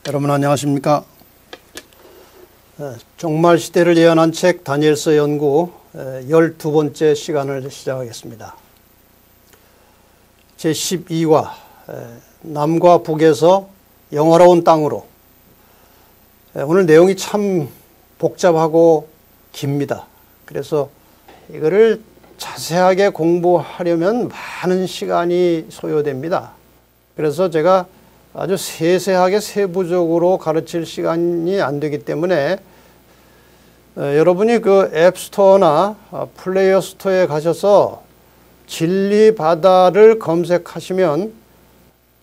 여러분 안녕하십니까? 종말시대를 예언한 책 다니엘서 연구 12번째 시간을 시작하겠습니다. 제12화 남과 북에서 영화로운 땅으로. 오늘 내용이 참 복잡하고 깁니다. 그래서 이거를 자세하게 공부하려면 많은 시간이 소요됩니다. 그래서 제가 아주 세세하게 세부적으로 가르칠 시간이 안 되기 때문에 여러분이 그 앱스토어나 플레이어 스토어에 가셔서 진리바다를 검색하시면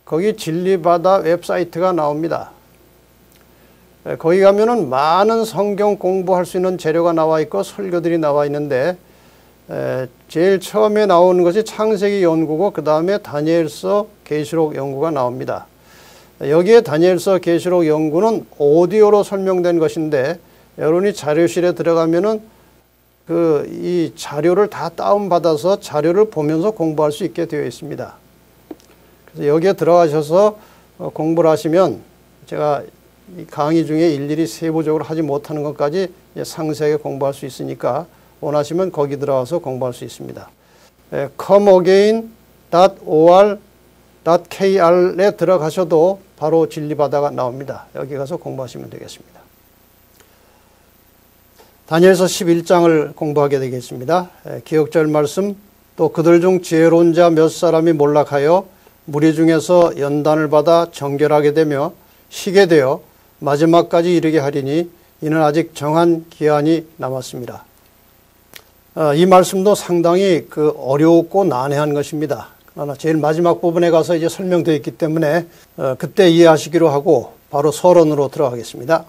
거기 진리바다 웹사이트가 나옵니다. 거기 가면은 많은 성경 공부할 수 있는 재료가 나와 있고 설교들이 나와 있는데 제일 처음에 나오는 것이 창세기 연구고 그 다음에 다니엘서 계시록 연구가 나옵니다. 여기에 다니엘서 계시록 연구는 오디오로 설명된 것인데 여러분이 자료실에 들어가면은 이 자료를 다 다운받아서 자료를 보면서 공부할 수 있게 되어 있습니다. 그래서 여기에 들어가셔서 공부를 하시면 제가 이 강의 중에 일일이 세부적으로 하지 못하는 것까지 상세하게 공부할 수 있으니까 원하시면 거기 들어가서 공부할 수 있습니다. comeagain.or.kr에 들어가셔도 바로 진리바다가 나옵니다. 여기 가서 공부하시면 되겠습니다. 다니엘서 11장을 공부하게 되겠습니다. 기억절 말씀, 또 그들 중 지혜로운 자 몇 사람이 몰락하여 무리 중에서 연단을 받아 정결하게 되며 희게 되어 마지막까지 이르게 하리니 이는 아직 정한 기한이 남았습니다. 이 말씀도 상당히 어렵고 난해한 것입니다. 그러나 제일 마지막 부분에 가서 이제 설명되어 있기 때문에 그때 이해하시기로 하고 바로 서론으로 들어가겠습니다.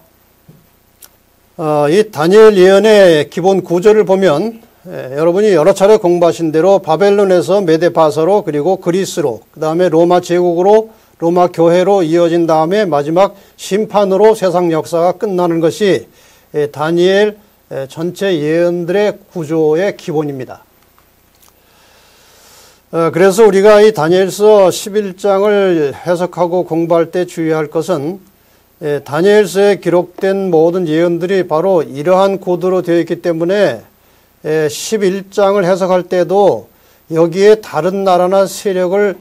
이 다니엘 예언의 기본 구조를 보면 여러분이 여러 차례 공부하신 대로 바벨론에서 메데파사로 그리고 그리스로 그 다음에 로마 제국으로 로마 교회로 이어진 다음에 마지막 심판으로 세상 역사가 끝나는 것이 다니엘 전체 예언들의 구조의 기본입니다. 그래서 우리가 이 다니엘서 11장을 해석하고 공부할 때 주의할 것은 다니엘서에 기록된 모든 예언들이 바로 이러한 코드로 되어 있기 때문에 11장을 해석할 때도 여기에 다른 나라나 세력을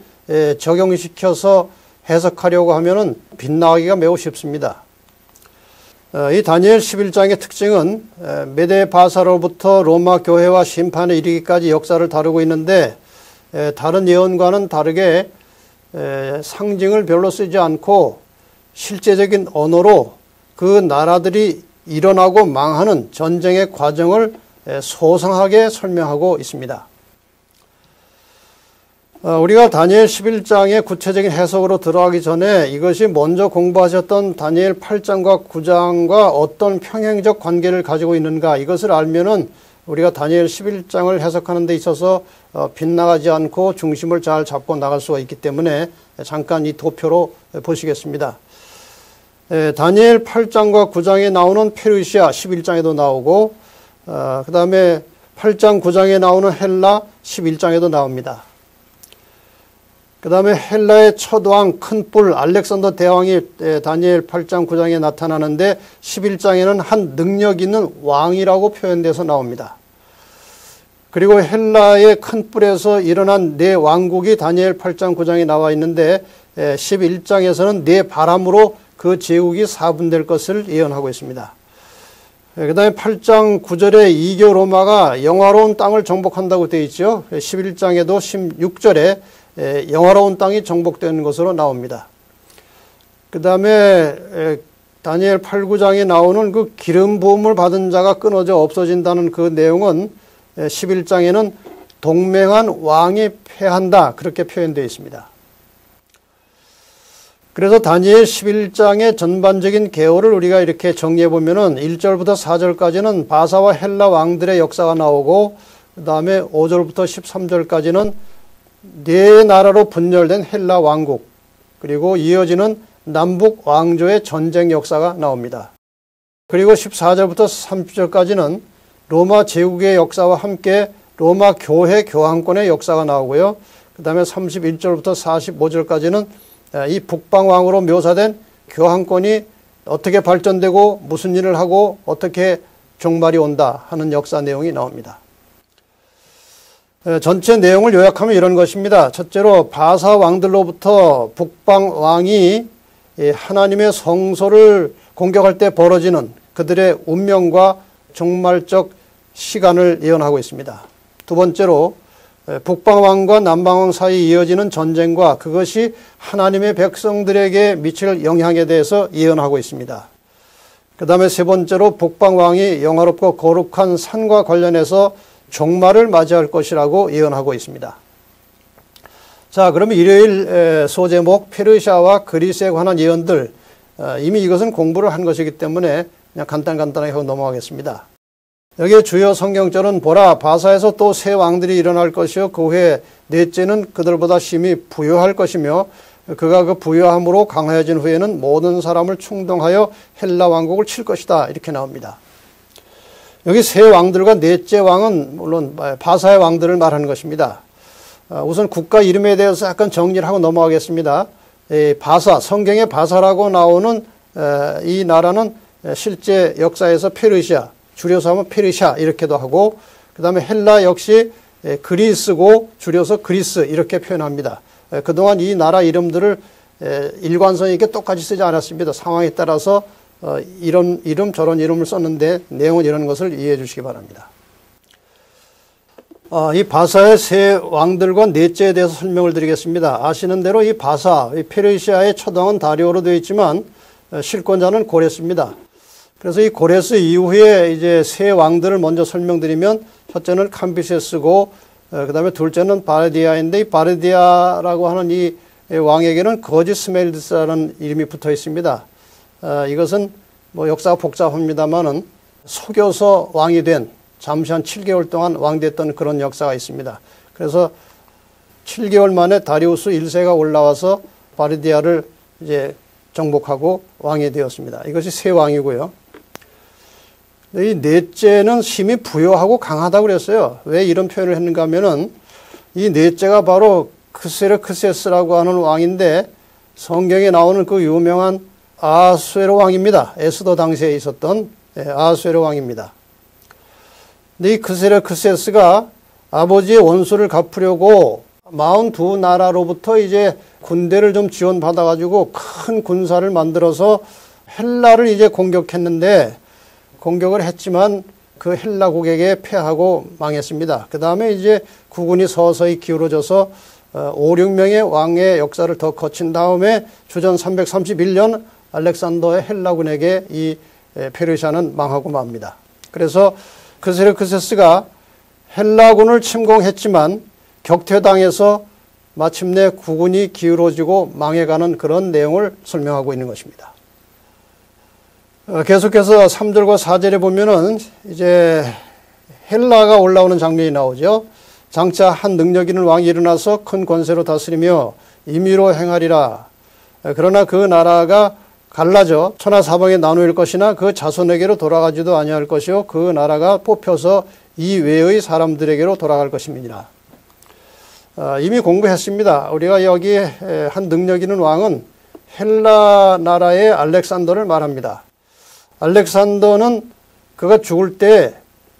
적용시켜서 해석하려고 하면은 빗나가기가 매우 쉽습니다. 이 다니엘 11장의 특징은 메데바사로부터 로마 교회와 심판에 이르기까지 역사를 다루고 있는데 다른 예언과는 다르게 상징을 별로 쓰지 않고 실제적인 언어로 그 나라들이 일어나고 망하는 전쟁의 과정을 소상하게 설명하고 있습니다. 우리가 다니엘 11장의 구체적인 해석으로 들어가기 전에 이것이 먼저 공부하셨던 다니엘 8장과 9장과 어떤 평행적 관계를 가지고 있는가 이것을 알면은 우리가 다니엘 11장을 해석하는 데 있어서 빗나가지 않고 중심을 잘 잡고 나갈 수가 있기 때문에 잠깐 이 도표로 보시겠습니다. 다니엘 8장과 9장에 나오는 페르시아 11장에도 나오고 그 다음에 8장 9장에 나오는 헬라 11장에도 나옵니다. 그 다음에 헬라의 첫 왕 큰 뿔 알렉산더 대왕이 다니엘 8장 9장에 나타나는데 11장에는 한 능력 있는 왕이라고 표현돼서 나옵니다. 그리고 헬라의 큰 뿔에서 일어난 네 왕국이 다니엘 8장 9장에 나와 있는데 11장에서는 네 바람으로 그 제국이 사분될 것을 예언하고 있습니다. 그 다음에 8장 9절에 이교 로마가 영화로운 땅을 정복한다고 되어 있죠. 11장에도 16절에 영화로운 땅이 정복되는 것으로 나옵니다. 그 다음에 다니엘 8, 9장에 나오는 그 기름 부음을 받은 자가 끊어져 없어진다는 그 내용은 11장에는 동맹한 왕이 패한다 그렇게 표현되어 있습니다. 그래서 다니엘 11장의 전반적인 개요를 우리가 이렇게 정리해 보면은 1절부터 4절까지는 바사와 헬라 왕들의 역사가 나오고 그 다음에 5절부터 13절까지는 네 나라로 분열된 헬라 왕국 그리고 이어지는 남북 왕조의 전쟁 역사가 나옵니다. 그리고 14절부터 30절까지는 로마 제국의 역사와 함께 로마 교회 교황권의 역사가 나오고요. 그 다음에 31절부터 45절까지는 이 북방왕으로 묘사된 교황권이 어떻게 발전되고 무슨 일을 하고 어떻게 종말이 온다 하는 역사 내용이 나옵니다. 전체 내용을 요약하면 이런 것입니다. 첫째로 바사 왕들로부터 북방 왕이 하나님의 성소를 공격할 때 벌어지는 그들의 운명과 종말적 시간을 예언하고 있습니다. 두 번째로 북방왕과 남방왕 사이 이어지는 전쟁과 그것이 하나님의 백성들에게 미칠 영향에 대해서 예언하고 있습니다. 그 다음에 세 번째로 북방왕이 영화롭고 거룩한 산과 관련해서 종말을 맞이할 것이라고 예언하고 있습니다. 자, 그러면 일요일 소제목 페르시아와 그리스에 관한 예언들, 이미 이것은 공부를 한 것이기 때문에 그냥 간단하게 하고 넘어가겠습니다. 여기에 주요 성경절은 보라 바사에서 또 새 왕들이 일어날 것이요 그 후에 넷째는 그들보다 심히 부요할 것이며 그가 그 부요함으로 강하여진 후에는 모든 사람을 충동하여 헬라 왕국을 칠 것이다. 이렇게 나옵니다. 여기 새 왕들과 넷째 왕은 물론 바사의 왕들을 말하는 것입니다. 우선 국가 이름에 대해서 약간 정리를 하고 넘어가겠습니다. 바사, 성경에 바사라고 나오는 이 나라는 실제 역사에서 페르시아, 줄여서 하면 페르시아 이렇게도 하고 그 다음에 헬라 역시 그리스고 줄여서 그리스 이렇게 표현합니다. 그동안 이 나라 이름들을 일관성 있게 똑같이 쓰지 않았습니다. 상황에 따라서 이런 이름 저런 이름을 썼는데 내용은 이런 것을 이해해 주시기 바랍니다. 이 바사의 세 왕들과 넷째에 대해서 설명을 드리겠습니다. 아시는 대로 이 바사, 이 페르시아의 초당은 다리오로 되어 있지만 실권자는 고레스입니다. 그래서 이 고레스 이후에 이제 세 왕들을 먼저 설명드리면 첫째는 캄비세스고 그 다음에 둘째는 바르디아인데 이 바르디아라고 하는 이 왕에게는 거짓 스멜드스라는 이름이 붙어 있습니다. 이것은 뭐 역사가 복잡합니다만은 속여서 왕이 된 잠시 한 7개월 동안 왕됐던 그런 역사가 있습니다. 그래서 7개월 만에 다리우스 1세가 올라와서 바르디아를 이제 정복하고 왕이 되었습니다. 이것이 새 왕이고요. 이 넷째는 심히 부요하고 강하다고 그랬어요. 왜 이런 표현을 했는가 하면은 이 넷째가 바로 크세르크세스라고 하는 왕인데 성경에 나오는 그 유명한 아수에로 왕입니다. 에스더 당시에 있었던 아수에로 왕입니다. 근데 이 크세르크세스가 아버지의 원수를 갚으려고 42나라로부터 이제 군대를 좀 지원받아가지고 큰 군사를 만들어서 헬라를 이제 공격했는데 공격을 했지만 그 헬라국에게 패하고 망했습니다. 그 다음에 이제 국군이 서서히 기울어져서 5, 6명의 왕의 역사를 더 거친 다음에 주전 331년 알렉산더의 헬라군에게 이 페르시아는 망하고 맙니다. 그래서 크세르크세스가 헬라군을 침공했지만 격퇴당해서 마침내 국군이 기울어지고 망해가는 그런 내용을 설명하고 있는 것입니다. 계속해서 3절과 4절에 보면은 이제 헬라가 올라오는 장면이 나오죠. 장차 한 능력 있는 왕이 일어나서 큰 권세로 다스리며 임의로 행하리라. 그러나 그 나라가 갈라져 천하사방에 나누일 것이나 그 자손에게로 돌아가지도 아니할 것이요 그 나라가 뽑혀서 이 외의 사람들에게로 돌아갈 것입니다. 이미 공부했습니다. 우리가 여기 한 능력 있는 왕은 헬라 나라의 알렉산더를 말합니다. 알렉산더는 그가 죽을 때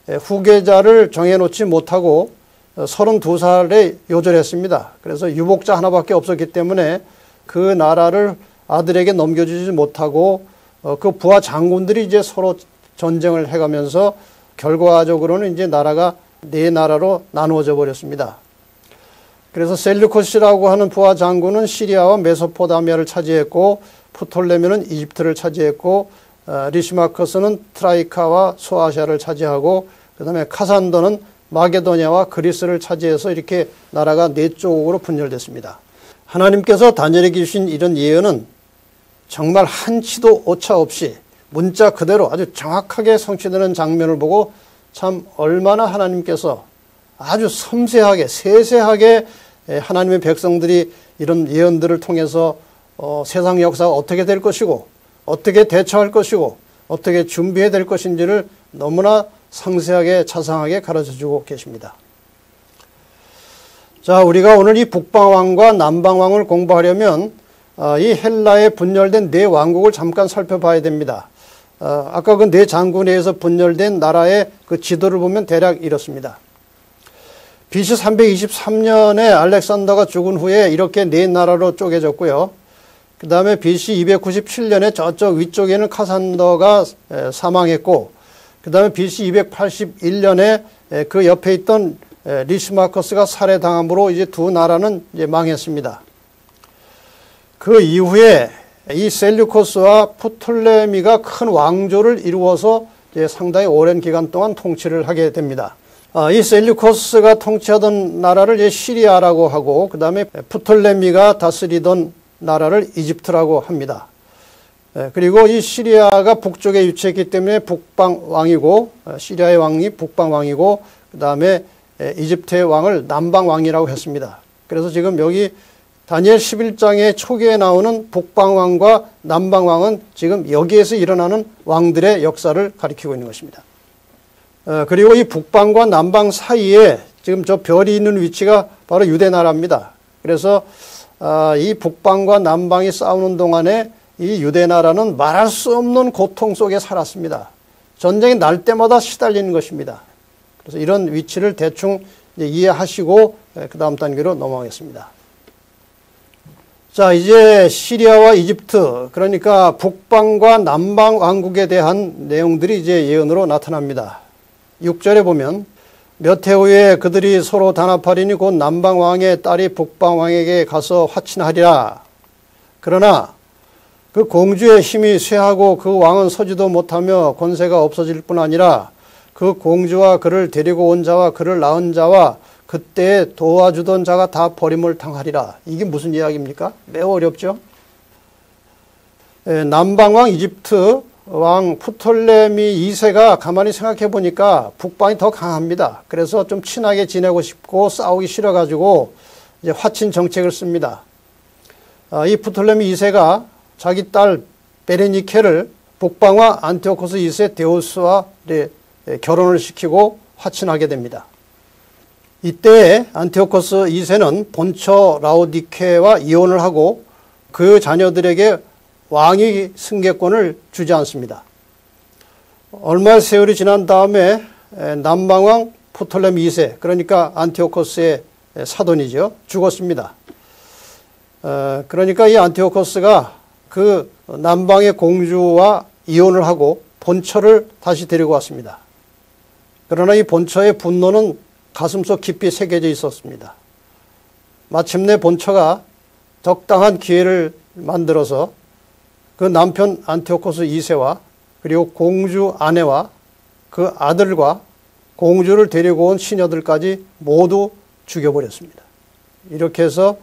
후계자를 정해놓지 못하고 32살에 요절했습니다. 그래서 유복자 하나밖에 없었기 때문에 그 나라를 아들에게 넘겨주지 못하고 그 부하 장군들이 이제 서로 전쟁을 해가면서 결과적으로는 이제 나라가 네 나라로 나누어져 버렸습니다. 그래서 셀루코스라고 하는 부하 장군은 시리아와 메소포타미아를 차지했고 프톨레미는 이집트를 차지했고 리시마커스는 트라이카와 소아시아를 차지하고 그 다음에 카산더는 마게도니아와 그리스를 차지해서 이렇게 나라가 네 쪽으로 분열됐습니다. 하나님께서 다니엘에게 주신 이런 예언은 정말 한치도 오차 없이 문자 그대로 아주 정확하게 성취되는 장면을 보고 참 얼마나 하나님께서 아주 섬세하게 세세하게 하나님의 백성들이 이런 예언들을 통해서 세상 역사가 어떻게 될 것이고 어떻게 대처할 것이고 어떻게 준비해야 될 것인지를 너무나 상세하게 자상하게 가르쳐주고 계십니다. 자, 우리가 오늘 이 북방왕과 남방왕을 공부하려면 이 헬라에 분열된 네 왕국을 잠깐 살펴봐야 됩니다. 아까 그 네 장군에서 분열된 나라의 그 지도를 보면 대략 이렇습니다. BC 323년에 알렉산더가 죽은 후에 이렇게 네 나라로 쪼개졌고요. 그 다음에 BC 297년에 저쪽 위쪽에는 카산더가 사망했고, 그 다음에 BC 281년에 그 옆에 있던 리시마커스가 살해당함으로 이제 두 나라는 이제 망했습니다. 그 이후에 이 셀류코스와 프톨레미가 큰 왕조를 이루어서 이제 상당히 오랜 기간 동안 통치를 하게 됩니다. 이 셀류코스가 통치하던 나라를 이제 시리아라고 하고, 그 다음에 프톨레미가 다스리던 나라를 이집트라고 합니다. 그리고 이 시리아가 북쪽에 위치했기 때문에 북방왕이고, 시리아의 왕이 북방왕이고, 그 다음에 이집트의 왕을 남방왕이라고 했습니다. 그래서 지금 여기 다니엘 11장의 초기에 나오는 북방왕과 남방왕은 지금 여기에서 일어나는 왕들의 역사를 가리키고 있는 것입니다. 그리고 이 북방과 남방 사이에 지금 저 별이 있는 위치가 바로 유대나라입니다. 그래서 이 북방과 남방이 싸우는 동안에 이 유대나라는 말할 수 없는 고통 속에 살았습니다. 전쟁이 날 때마다 시달리는 것입니다. 그래서 이런 위치를 대충 이해하시고 그 다음 단계로 넘어가겠습니다. 자, 이제 시리아와 이집트, 그러니까 북방과 남방 왕국에 대한 내용들이 이제 예언으로 나타납니다. 6절에 보면 몇 해 후에 그들이 서로 단합하리니 곧 남방 왕의 딸이 북방 왕에게 가서 화친하리라. 그러나 그 공주의 힘이 쇠하고 그 왕은 서지도 못하며 권세가 없어질 뿐 아니라 그 공주와 그를 데리고 온 자와 그를 낳은 자와 그때 도와주던 자가 다 버림을 당하리라. 이게 무슨 이야기입니까? 매우 어렵죠. 남방왕 이집트 왕 프톨레미 2세가 가만히 생각해 보니까 북방이 더 강합니다. 그래서 좀 친하게 지내고 싶고 싸우기 싫어가지고 이제 화친 정책을 씁니다. 이 프톨레미 2세가 자기 딸 베레니케를 북방왕 안티오코스 2세 데우스와 결혼을 시키고 화친하게 됩니다. 이때 안티오코스 2세는 본처 라오디케와 이혼을 하고 그 자녀들에게 왕위 승계권을 주지 않습니다. 얼마의 세월이 지난 다음에 남방왕 프톨레미 2세, 그러니까 안티오코스의 사돈이죠, 죽었습니다. 그러니까 이 안티오코스가 그 남방의 공주와 이혼을 하고 본처를 다시 데리고 왔습니다. 그러나 이 본처의 분노는 가슴속 깊이 새겨져 있었습니다. 마침내 본처가 적당한 기회를 만들어서 그 남편 안티오코스 2세와 그리고 공주 아내와 그 아들과 공주를 데리고 온 시녀들까지 모두 죽여버렸습니다. 이렇게 해서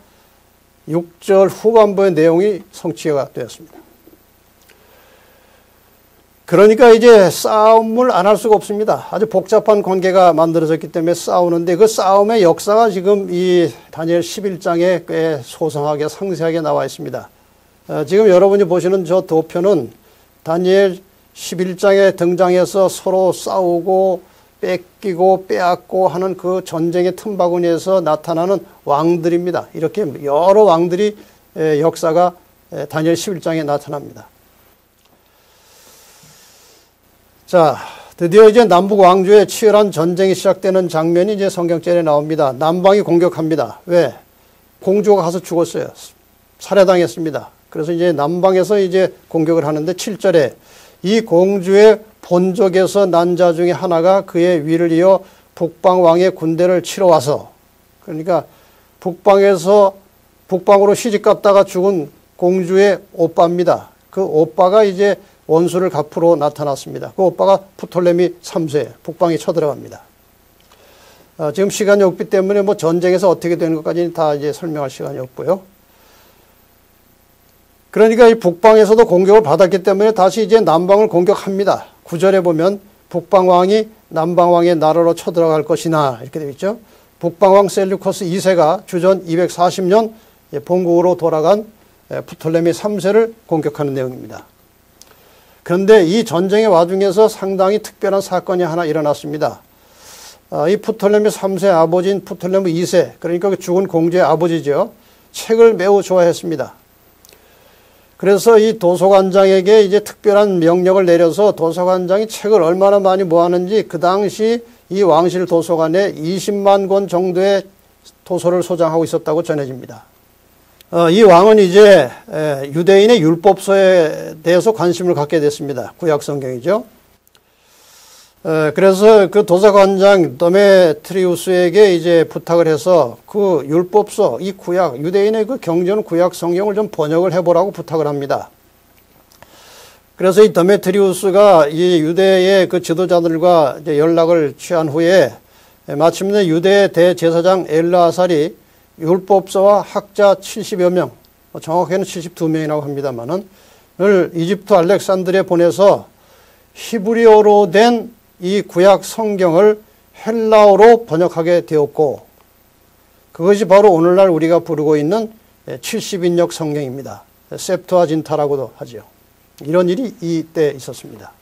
6절 후반부의 내용이 성취가 되었습니다. 그러니까 이제 싸움을 안 할 수가 없습니다. 아주 복잡한 관계가 만들어졌기 때문에 싸우는데 그 싸움의 역사가 지금 이 다니엘 11장에 꽤 소상하게 상세하게 나와 있습니다. 지금 여러분이 보시는 저 도표는 다니엘 11장에 등장해서 서로 싸우고 뺏기고 빼앗고 하는 그 전쟁의 틈바구니에서 나타나는 왕들입니다. 이렇게 여러 왕들이 역사가 다니엘 11장에 나타납니다. 자, 드디어 이제 남북 왕조의 치열한 전쟁이 시작되는 장면이 이제 성경절에 나옵니다. 남방이 공격합니다. 왜? 공주가 가서 죽었어요. 살해당했습니다. 그래서 이제 남방에서 이제 공격을 하는데 7절에 이 공주의 본족에서 난 자 중에 하나가 그의 위를 이어 북방 왕의 군대를 치러 와서, 그러니까 북방으로 시집 갔다가 죽은 공주의 오빠입니다. 그 오빠가 이제 원수를 갚으러 나타났습니다. 그 오빠가 프톨레미 3세, 북방에 쳐들어갑니다. 지금 시간이 없기 때문에 뭐 전쟁에서 어떻게 되는 것까지는 다 이제 설명할 시간이 없고요. 그러니까 이 북방에서도 공격을 받았기 때문에 다시 이제 남방을 공격합니다. 9절에 보면 북방왕이 남방왕의 나라로 쳐들어갈 것이나 이렇게 되어 있죠. 북방왕 셀류코스 2세가 주전 240년 본국으로 돌아간 프톨레미 3세를 공격하는 내용입니다. 그런데 이 전쟁의 와중에서 상당히 특별한 사건이 하나 일어났습니다. 이 프톨레미 3세 아버지인 프톨레미 2세, 그러니까 그 죽은 공주의 아버지죠. 책을 매우 좋아했습니다. 그래서 이 도서관장에게 이제 특별한 명령을 내려서 도서관장이 책을 얼마나 많이 모았는지 그 당시 이 왕실 도서관에 20만 권 정도의 도서를 소장하고 있었다고 전해집니다. 이 왕은 이제 유대인의 율법서에 대해서 관심을 갖게 됐습니다. 구약성경이죠. 그래서 그 도서관장 데메트리우스에게 이제 부탁을 해서 그 율법서, 이 구약, 유대인의 그 경전 구약 성경을 좀 번역을 해보라고 부탁을 합니다. 그래서 이 데메트리우스가 이 유대의 그 지도자들과 이제 연락을 취한 후에 마침내 유대 대제사장 엘르아살이 율법서와 학자 70여 명, 정확히는 72명이라고 합니다만은, 을 이집트 알렉산드리아에 보내서 히브리어로 된 이 구약 성경을 헬라어로 번역하게 되었고, 그것이 바로 오늘날 우리가 부르고 있는 70인역 성경입니다. 셉투아진타라고도 하죠. 이런 일이 이때 있었습니다.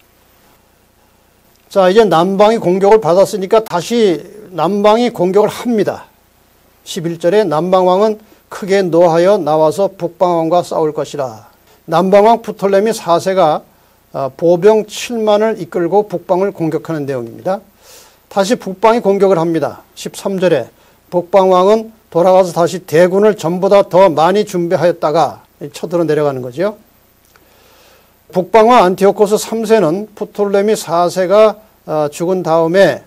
자, 이제 남방이 공격을 받았으니까 다시 남방이 공격을 합니다. 11절에 남방왕은 크게 노하여 나와서 북방왕과 싸울 것이라. 남방왕 프톨레미 4세가 보병 7만을 이끌고 북방을 공격하는 내용입니다. 다시 북방이 공격을 합니다. 13절에 북방왕은 돌아가서 다시 대군을 전보다 더 많이 준비하였다가 쳐들어 내려가는 거죠. 북방왕 안티오코스 3세는 프톨레미 4세가 죽은 다음에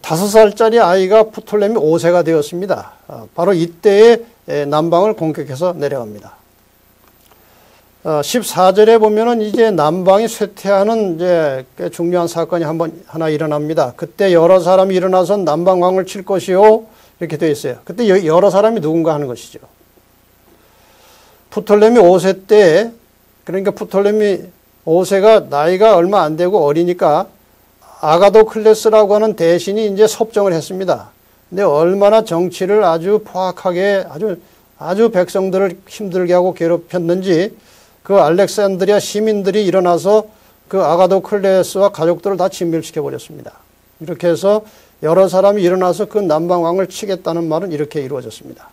5살짜리 아이가 프톨레미 5세가 되었습니다. 바로 이때에 남방을 공격해서 내려갑니다. 14절에 보면은 이제 남방이 쇠퇴하는 이제 꽤 중요한 사건이 하나 일어납니다. 그때 여러 사람이 일어나서 남방왕을 칠 것이요. 이렇게 되어 있어요. 그때 여러 사람이 누군가 하는 것이죠. 프톨레미 5세 때, 그러니까 프톨레미 5세가 나이가 얼마 안 되고 어리니까 아가도클레스라고 하는 대신이 이제 섭정을 했습니다. 근데 얼마나 정치를 아주 포악하게 아주 백성들을 힘들게 하고 괴롭혔는지 그 알렉산드리아 시민들이 일어나서 그 아가도클레스와 가족들을 다 진멸시켜 버렸습니다. 이렇게 해서 여러 사람이 일어나서 그 남방왕을 치겠다는 말은 이렇게 이루어졌습니다.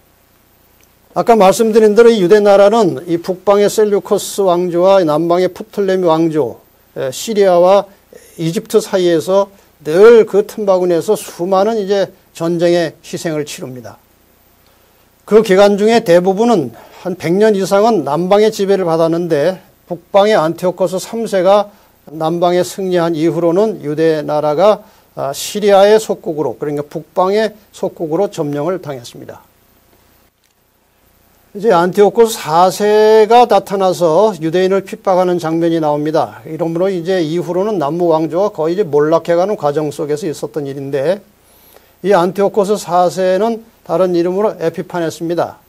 아까 말씀드린 대로 이 유대 나라는 이 북방의 셀류커스 왕조와 남방의 프톨레미 왕조, 시리아와 이집트 사이에서 늘 그 틈바구니에서 수많은 이제 전쟁의 희생을 치릅니다. 그 기간 중에 대부분은 한 100년 이상은 남방의 지배를 받았는데 북방의 안티오코스 3세가 남방에 승리한 이후로는 유대 나라가 시리아의 속국으로, 그러니까 북방의 속국으로 점령을 당했습니다. 이제 안티오코스 4세가 나타나서 유대인을 핍박하는 장면이 나옵니다. 이러므로 이제 이후로는 남부 왕조가 거의 이제 몰락해가는 과정 속에서 있었던 일인데, 이 안티오코스 4세는 다른 이름으로 에피파네스입니다.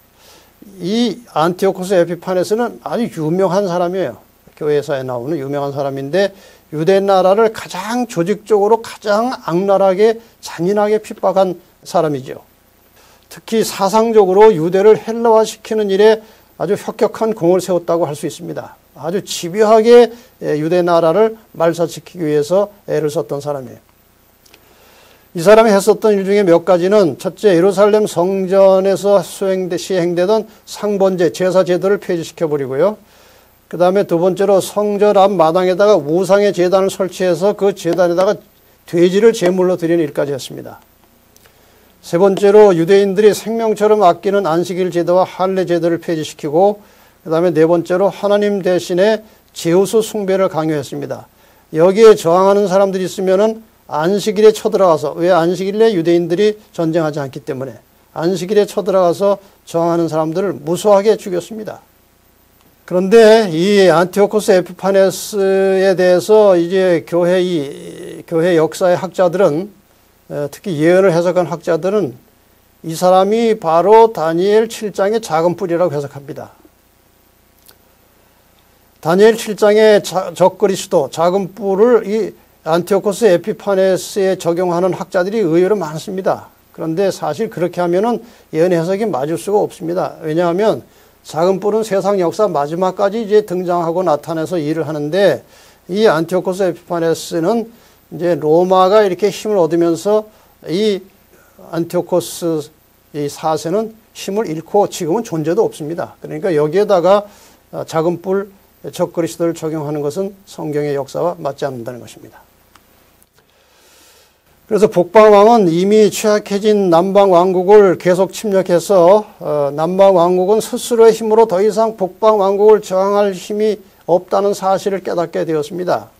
이 안티오코스 에피파네스는 아주 유명한 사람이에요. 교회사에 나오는 유명한 사람인데 유대 나라를 가장 조직적으로 가장 악랄하게 잔인하게 핍박한 사람이죠. 특히 사상적으로 유대를 헬라화시키는 일에 아주 혁혁한 공을 세웠다고 할 수 있습니다. 아주 집요하게 유대 나라를 말살시키기 위해서 애를 썼던 사람이에요. 이 사람이 했었던 일 중에 몇 가지는, 첫째, 예루살렘 성전에서 시행되던 상번제, 제사 제도를 폐지시켜버리고요. 그 다음에 두 번째로 성전 앞 마당에다가 우상의 제단을 설치해서 그 제단에다가 돼지를 제물로 드리는 일까지 했습니다. 세 번째로 유대인들이 생명처럼 아끼는 안식일 제도와 할례 제도를 폐지시키고, 그 다음에 네 번째로 하나님 대신에 제우스 숭배를 강요했습니다. 여기에 저항하는 사람들이 있으면은 안식일에 쳐들어가서, 왜 안식일에 유대인들이 전쟁하지 않기 때문에 안식일에 쳐들어가서 저항하는 사람들을 무수하게 죽였습니다. 그런데 이 안티오코스 에피파네스에 대해서 이제 교회 역사의 학자들은, 특히 예언을 해석한 학자들은 이 사람이 바로 다니엘 7장의 작은 뿔이라고 해석합니다. 다니엘 7장의 적그리스도, 작은 뿔을 이 안티오코스 에피파네스에 적용하는 학자들이 의외로 많습니다. 그런데 사실 그렇게 하면은 예언 해석이 맞을 수가 없습니다. 왜냐하면 작은 뿔은 세상 역사 마지막까지 이제 등장하고 나타나서 일을 하는데, 이 안티오코스 에피파네스는 이제 로마가 이렇게 힘을 얻으면서 이 안티오코스 이 4세는 힘을 잃고 지금은 존재도 없습니다. 그러니까 여기에다가 작은 뿔 적그리스도를 적용하는 것은 성경의 역사와 맞지 않는다는 것입니다. 그래서 북방왕은 이미 취약해진 남방왕국을 계속 침략해서 남방왕국은 스스로의 힘으로 더 이상 북방왕국을 저항할 힘이 없다는 사실을 깨닫게 되었습니다.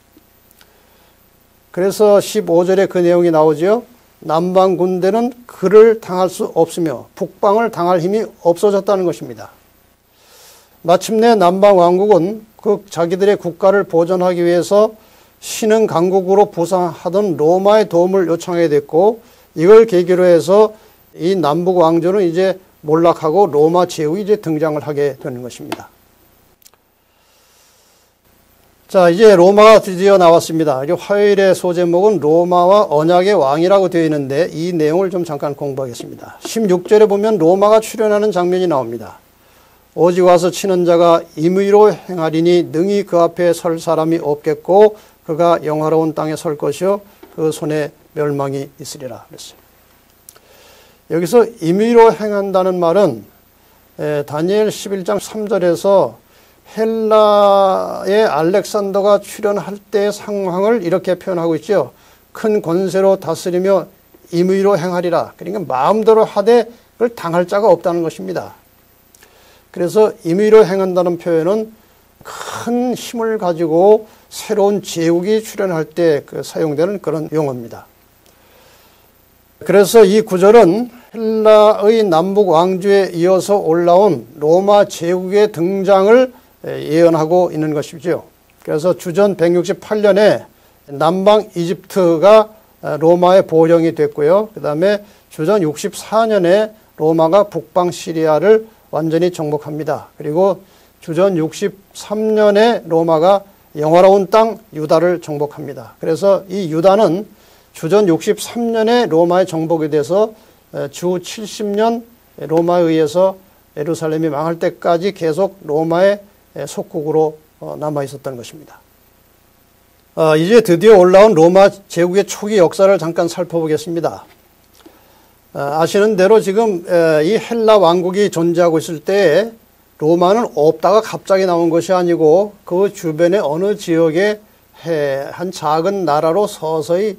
그래서 15절에 그 내용이 나오죠. 남방 군대는 그를 당할 수 없으며 북방을 당할 힘이 없어졌다는 것입니다. 마침내 남방 왕국은 그 자기들의 국가를 보존하기 위해서 신흥 강국으로 부상하던 로마의 도움을 요청하게 됐고, 이걸 계기로 해서 이 남북 왕조는 이제 몰락하고 로마 제국이 이제 등장을 하게 되는 것입니다. 자, 이제 로마가 드디어 나왔습니다. 화요일의 소제목은 로마와 언약의 왕이라고 되어 있는데 이 내용을 좀 잠깐 공부하겠습니다. 16절에 보면 로마가 출현하는 장면이 나옵니다. 오직 와서 치는 자가 임의로 행하리니 능히 그 앞에 설 사람이 없겠고 그가 영화로운 땅에 설 것이요 그 손에 멸망이 있으리라 그랬어요. 여기서 임의로 행한다는 말은 다니엘 11장 3절에서 헬라의 알렉산더가 출현할 때의 상황을 이렇게 표현하고 있죠. 큰 권세로 다스리며 임의로 행하리라. 그러니까 마음대로 하되 그걸 당할 자가 없다는 것입니다. 그래서 임의로 행한다는 표현은 큰 힘을 가지고 새로운 제국이 출현할 때 사용되는 그런 용어입니다. 그래서 이 구절은 헬라의 남북 왕조에 이어서 올라온 로마 제국의 등장을 예언하고 있는 것이죠. 그래서 주전 168년에 남방 이집트가 로마의 보령이 됐고요. 그 다음에 주전 64년에 로마가 북방 시리아를 완전히 정복합니다. 그리고 주전 63년에 로마가 영화로운 땅 유다를 정복합니다. 그래서 이 유다는 주전 63년에 로마에 정복이 돼서 주 70년 로마에 의해서 예루살렘이 망할 때까지 계속 로마의 속국으로 남아 있었던 것입니다. 이제 드디어 올라온 로마 제국의 초기 역사를 잠깐 살펴보겠습니다. 아시는 대로 지금 이 헬라 왕국이 존재하고 있을 때 로마는 없다가 갑자기 나온 것이 아니고 그 주변의 어느 지역에 한 작은 나라로 서서히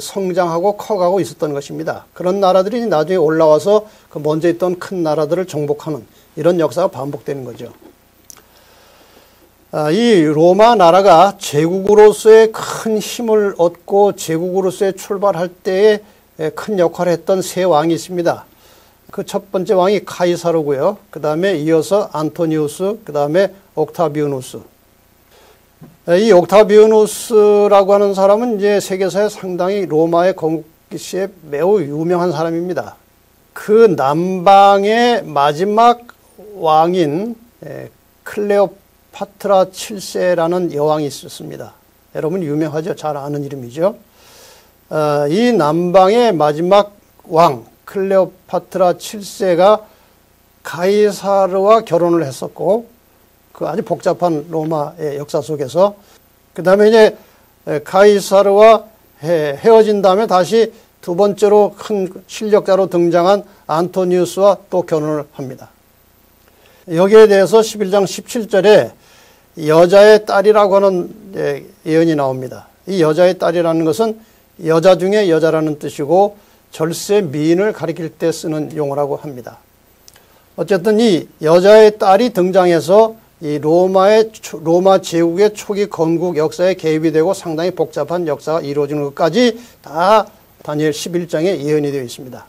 성장하고 커가고 있었던 것입니다. 그런 나라들이 나중에 올라와서 그 먼저 있던 큰 나라들을 정복하는 이런 역사가 반복되는 거죠. 이 로마 나라가 제국으로서의 큰 힘을 얻고 제국으로서의 출발할 때에 큰 역할을 했던 세 왕이 있습니다. 그 첫 번째 왕이 카이사르고요. 그 다음에 이어서 안토니우스, 그 다음에 옥타비아누스. 이 옥타비아누스라고 하는 사람은 이제 세계사에 상당히 로마의 건국 시에 매우 유명한 사람입니다. 그 남방의 마지막 왕인 클레오파트라 7세라는 여왕이 있었습니다. 여러분 유명하죠? 잘 아는 이름이죠. 이 남방의 마지막 왕 클레오파트라 7세가 가이사르와 결혼을 했었고 그 아주 복잡한 로마의 역사 속에서 그 다음에 이제 가이사르와 헤어진 다음에 다시 두 번째로 큰 실력자로 등장한 안토니우스와 또 결혼을 합니다. 여기에 대해서 11장 17절에 여자의 딸이라고 하는 예언이 나옵니다. 이 여자의 딸이라는 것은 여자 중에 여자라는 뜻이고 절세 미인을 가리킬 때 쓰는 용어라고 합니다. 어쨌든 이 여자의 딸이 등장해서 이 로마 제국의 초기 건국 역사에 개입이 되고 상당히 복잡한 역사가 이루어지는 것까지 다 다니엘 11장에 예언이 되어 있습니다.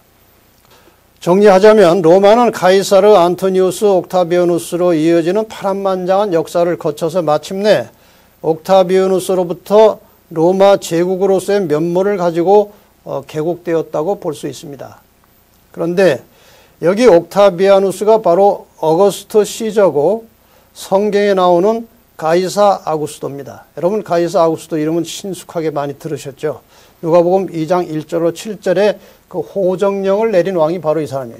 정리하자면 로마는 가이사르, 안토니우스, 옥타비아누스로 이어지는 파란만장한 역사를 거쳐서 마침내 옥타비아누스로부터 로마 제국으로서의 면모를 가지고 개국되었다고 볼 수 있습니다. 그런데 여기 옥타비아누스가 바로 어거스트 시저고 성경에 나오는 가이사 아구스도입니다. 여러분 가이사 아구스도 이름은 친숙하게 많이 들으셨죠. 누가복음 2장 1절로 7절에 그 호정령을 내린 왕이 바로 이 사람이에요.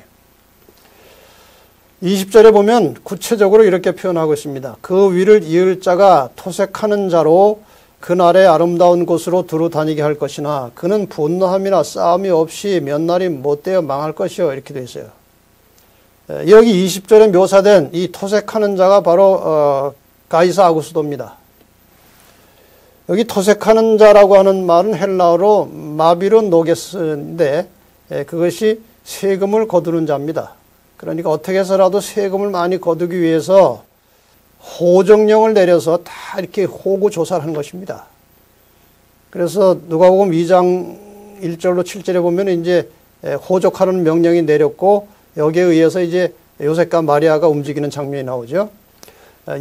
20절에 보면 구체적으로 이렇게 표현하고 있습니다. 그 위를 이을 자가 토색하는 자로 그날의 아름다운 곳으로 두루 다니게 할 것이나 그는 분노함이나 싸움이 없이 몇 날이 못되어 망할 것이요 이렇게 되어 있어요. 여기 20절에 묘사된 이 토색하는 자가 바로 가이사 아구스도입니다. 여기 토색하는 자라고 하는 말은 헬라어로 마비론 노게스인데 그것이 세금을 거두는 자입니다. 그러니까 어떻게 해서라도 세금을 많이 거두기 위해서 호정령을 내려서 다 이렇게 호구 조사를 하는 것입니다. 그래서 누가복음 2장 1절로 7절에 보면 이제 호족하는 명령이 내렸고 여기에 의해서 이제 요셉과 마리아가 움직이는 장면이 나오죠.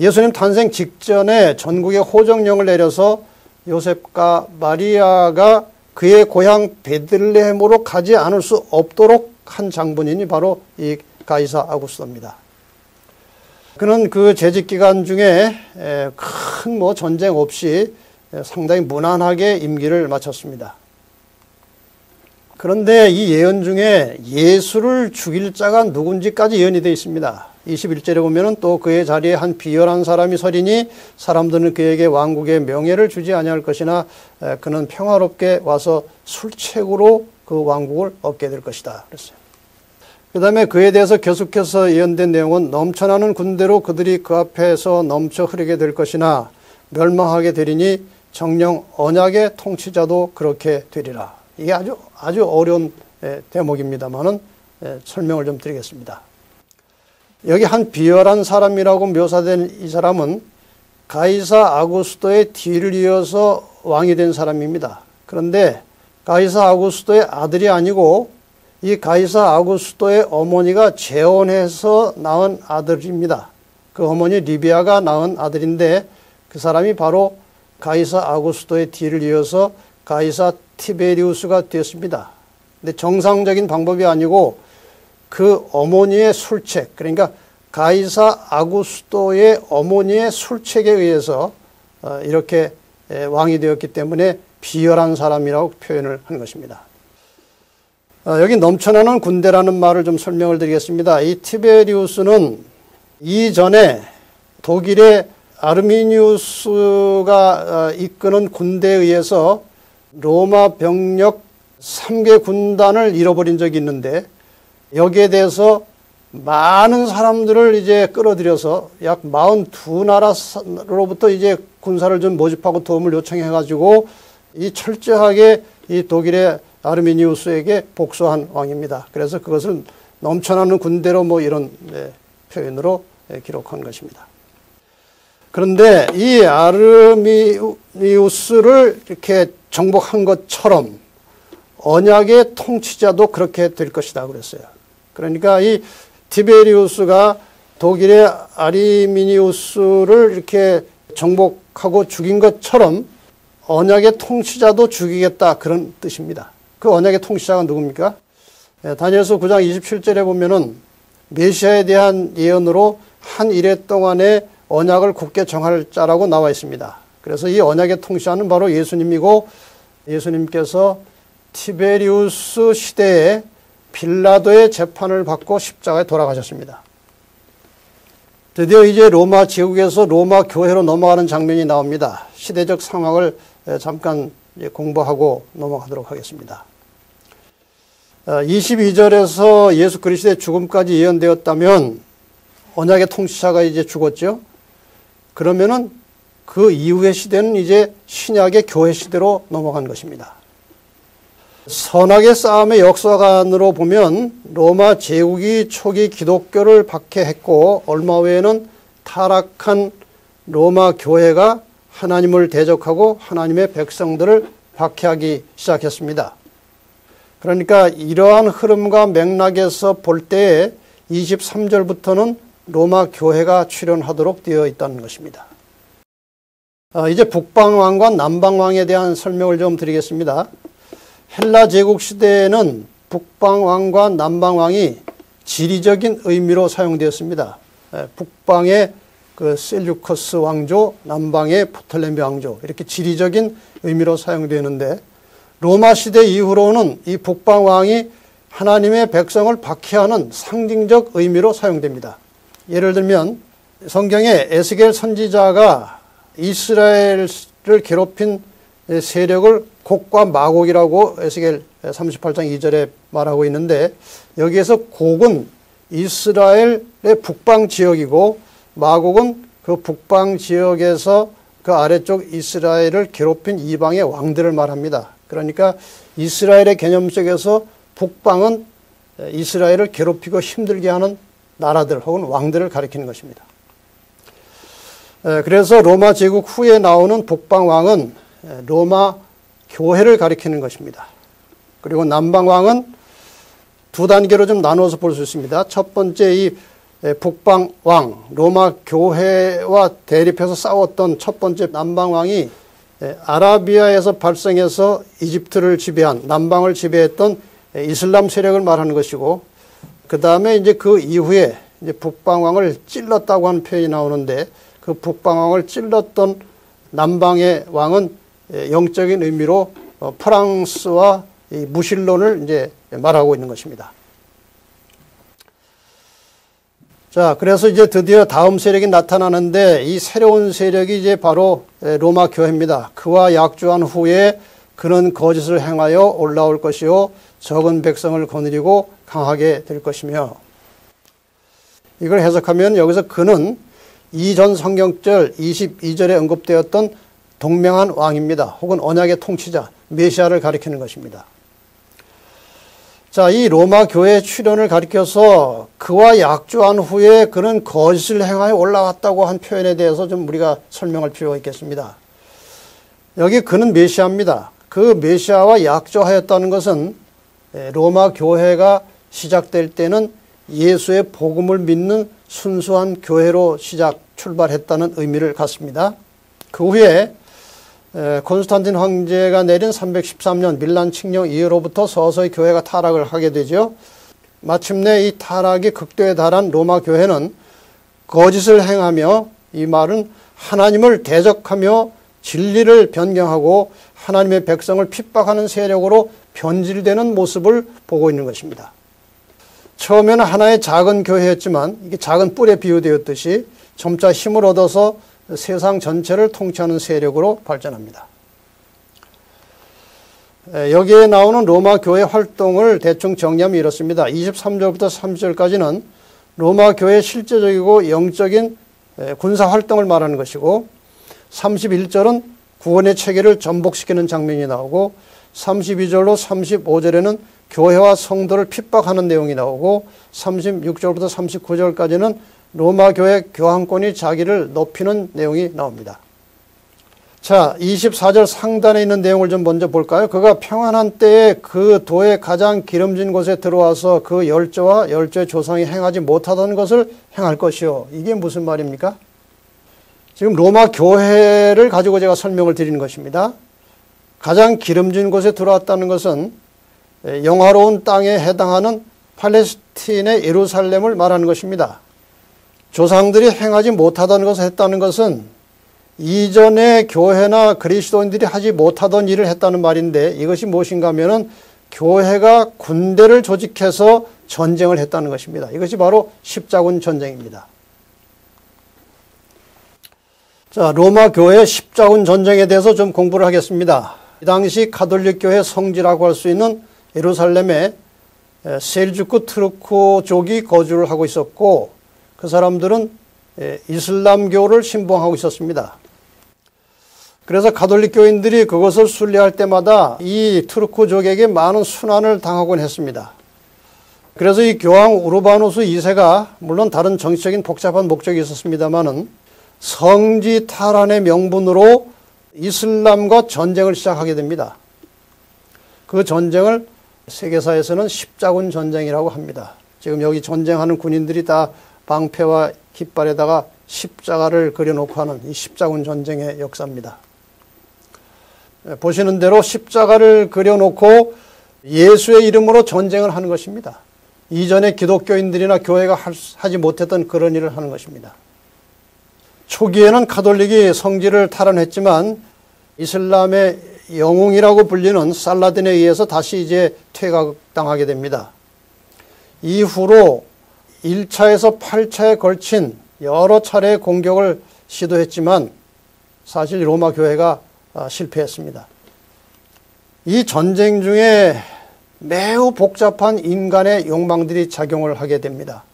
예수님 탄생 직전에 전국에 호정령을 내려서 요셉과 마리아가 그의 고향 베들레헴으로 가지 않을 수 없도록 한 장본인이 바로 이 가이사 아구스도입니다. 그는 그 재직 기간 중에 큰 전쟁 없이 상당히 무난하게 임기를 마쳤습니다. 그런데 이 예언 중에 예수를 죽일 자가 누군지까지 예언이 되어 있습니다. 21절에 보면은 또 그의 자리에 한 비열한 사람이 서리니 사람들은 그에게 왕국의 명예를 주지 아니할 것이나 그는 평화롭게 와서 술책으로 그 왕국을 얻게 될 것이다 그랬어요. 그 다음에 그에 대해서 계속해서 예언된 내용은 넘쳐나는 군대로 그들이 그 앞에서 넘쳐 흐르게 될 것이나 멸망하게 되리니 정령 언약의 통치자도 그렇게 되리라. 이게 아주 어려운 대목입니다만은 설명을 좀 드리겠습니다. 여기 한 비열한 사람이라고 묘사된 이 사람은 가이사 아구스도의 뒤를 이어서 왕이 된 사람입니다. 그런데 가이사 아구스도의 아들이 아니고 이 가이사 아구스도의 어머니가 재혼해서 낳은 아들입니다. 그 어머니 리비아가 낳은 아들인데 그 사람이 바로 가이사 아구스도의 뒤를 이어서 가이사 티베리우스가 되었습니다. 근데 정상적인 방법이 아니고 그 어머니의 술책, 그러니까 가이사 아구스도의 어머니의 술책에 의해서 이렇게 왕이 되었기 때문에 비열한 사람이라고 표현을 한 것입니다. 여기 넘쳐나는 군대라는 말을 좀 설명을 드리겠습니다. 이 티베리우스는 이전에 독일의 아르미니우스가 이끄는 군대에 의해서 로마 병력 3개 군단을 잃어버린 적이 있는데 여기에 대해서 많은 사람들을 이제 끌어들여서 약 42나라로부터 이제 군사를 좀 모집하고 도움을 요청해가지고 이 철저하게 이 독일의 아르미니우스에게 복수한 왕입니다. 그래서 그것을 넘쳐나는 군대로 이런 표현으로 기록한 것입니다. 그런데 이 아르미니우스를 이렇게 정복한 것처럼 언약의 통치자도 그렇게 될 것이다 그랬어요. 그러니까 이 티베리우스가 독일의 아르미니우스를 이렇게 정복하고 죽인 것처럼 언약의 통치자도 죽이겠다 그런 뜻입니다. 그 언약의 통치자가 누굽니까? 다니엘서 9장 27절에 보면은 메시아에 대한 예언으로 한 이래 동안에 언약을 굳게 정할 자라고 나와 있습니다. 그래서 이 언약의 통치자는 바로 예수님이고 예수님께서 티베리우스 시대에 빌라도의 재판을 받고 십자가에 돌아가셨습니다. 드디어 이제 로마 제국에서 로마 교회로 넘어가는 장면이 나옵니다. 시대적 상황을 잠깐 공부하고 넘어가도록 하겠습니다. 22절에서 예수 그리스도의 죽음까지 예언되었다면 언약의 통치자가 이제 죽었죠. 그러면은 그 이후의 시대는 이제 신약의 교회 시대로 넘어간 것입니다. 선악의 싸움의 역사관으로 보면 로마 제국이 초기 기독교를 박해했고 얼마 후에는 타락한 로마 교회가 하나님을 대적하고 하나님의 백성들을 박해하기 시작했습니다. 그러니까 이러한 흐름과 맥락에서 볼 때에 23절부터는 로마 교회가 출현하도록 되어 있다는 것입니다. 이제 북방왕과 남방왕에 대한 설명을 좀 드리겠습니다. 헬라 제국 시대에는 북방왕과 남방왕이 지리적인 의미로 사용되었습니다. 북방의 그 셀류커스 왕조, 남방의 프톨레미 왕조 이렇게 지리적인 의미로 사용되는데 로마 시대 이후로는 이 북방왕이 하나님의 백성을 박해하는 상징적 의미로 사용됩니다. 예를 들면 성경에 에스겔 선지자가 이스라엘을 괴롭힌 세력을 곡과 마곡이라고 에스겔 38장 2절에 말하고 있는데 여기에서 곡은 이스라엘의 북방 지역이고 마곡은 그 북방 지역에서 그 아래쪽 이스라엘을 괴롭힌 이방의 왕들을 말합니다. 그러니까 이스라엘의 개념 속에서 북방은 이스라엘을 괴롭히고 힘들게 하는 나라들 혹은 왕들을 가리키는 것입니다. 그래서 로마 제국 후에 나오는 북방 왕은 로마 교회를 가리키는 것입니다. 그리고 남방 왕은 두 단계로 좀 나누어서 볼 수 있습니다. 첫 번째 이 북방 왕, 로마 교회와 대립해서 싸웠던 첫 번째 남방 왕이 아라비아에서 발생해서 이집트를 지배한, 남방을 지배했던 이슬람 세력을 말하는 것이고, 그 다음에 이제 그 이후에 이제 북방 왕을 찔렀다고 하는 표현이 나오는데, 그 북방 왕을 찔렀던 남방의 왕은 영적인 의미로 프랑스와 이 무신론을 이제 말하고 있는 것입니다. 자, 그래서 이제 드디어 다음 세력이 나타나는데 이 새로운 세력이 이제 바로 로마 교회입니다. 그와 약주한 후에 그는 거짓을 행하여 올라올 것이요 적은 백성을 거느리고 강하게 될 것이며, 이걸 해석하면 여기서 그는 이전 성경절 22절에 언급되었던 동명한 왕입니다. 혹은 언약의 통치자 메시아를 가리키는 것입니다. 자, 이 로마 교회의 출현을 가리켜서 그와 약주한 후에 그는 거짓을 행하여 올라왔다고 한 표현에 대해서 좀 우리가 설명할 필요가 있겠습니다. 여기 그는 메시아입니다. 그 메시아와 약조하였다는 것은 로마 교회가 시작될 때는 예수의 복음을 믿는 순수한 교회로 출발했다는 의미를 갖습니다. 그 후에 콘스탄틴 황제가 내린 313년 밀란 칙령 이후로부터 서서히 교회가 타락을 하게 되죠. 마침내 이 타락이 극도에 달한 로마 교회는 거짓을 행하며, 이 말은 하나님을 대적하며 진리를 변경하고 하나님의 백성을 핍박하는 세력으로 변질되는 모습을 보고 있는 것입니다. 처음에는 하나의 작은 교회였지만 이게 작은 뿔에 비유되었듯이 점차 힘을 얻어서 세상 전체를 통치하는 세력으로 발전합니다. 여기에 나오는 로마 교회 활동을 대충 정리하면 이렇습니다. 23절부터 30절까지는 로마 교회의 실제적이고 영적인 군사 활동을 말하는 것이고, 31절은 구원의 체계를 전복시키는 장면이 나오고, 32절로 35절에는 교회와 성도를 핍박하는 내용이 나오고, 36절부터 39절까지는 로마 교회 교황권이 자기를 높이는 내용이 나옵니다. 자, 24절 상단에 있는 내용을 좀 먼저 볼까요? 그가 평안한 때에 그 도의 가장 기름진 곳에 들어와서 그 열조와 열조의 조상이 행하지 못하던 것을 행할 것이요. 이게 무슨 말입니까? 지금 로마 교회를 가지고 제가 설명을 드리는 것입니다. 가장 기름진 곳에 들어왔다는 것은 영화로운 땅에 해당하는 팔레스틴의 예루살렘을 말하는 것입니다. 조상들이 행하지 못하던 것을 했다는 것은 이전에 교회나 그리스도인들이 하지 못하던 일을 했다는 말인데, 이것이 무엇인가 하면은 교회가 군대를 조직해서 전쟁을 했다는 것입니다. 이것이 바로 십자군 전쟁입니다. 자, 로마 교회의 십자군 전쟁에 대해서 좀 공부를 하겠습니다. 이 당시 가톨릭 교회 성지라고 할 수 있는 예루살렘에 셀주크 트루크족이 거주를 하고 있었고, 그 사람들은 이슬람교를 신봉하고 있었습니다. 그래서 가톨릭 교인들이 그것을 순례할 때마다 이 트루크족에게 많은 순환을 당하곤 했습니다. 그래서 이 교황 우르바누스 2세가 물론 다른 정치적인 복잡한 목적이 있었습니다마는 성지 탈환의 명분으로 이슬람과 전쟁을 시작하게 됩니다. 그 전쟁을 세계사에서는 십자군 전쟁이라고 합니다. 지금 여기 전쟁하는 군인들이 다 방패와 깃발에다가 십자가를 그려놓고 하는 이 십자군 전쟁의 역사입니다. 보시는 대로 십자가를 그려놓고 예수의 이름으로 전쟁을 하는 것입니다. 이전에 기독교인들이나 교회가 하지 못했던 그런 일을 하는 것입니다. 초기에는 가톨릭이 성지를 탈환했지만 이슬람의 영웅이라고 불리는 살라딘에 의해서 다시 이제 퇴각당하게 됩니다. 이후로 1차에서 8차에 걸친 여러 차례 공격을 시도했지만 사실 로마 교회가 실패했습니다. 이 전쟁 중에 매우 복잡한 인간의 욕망들이 작용을 하게 됩니다.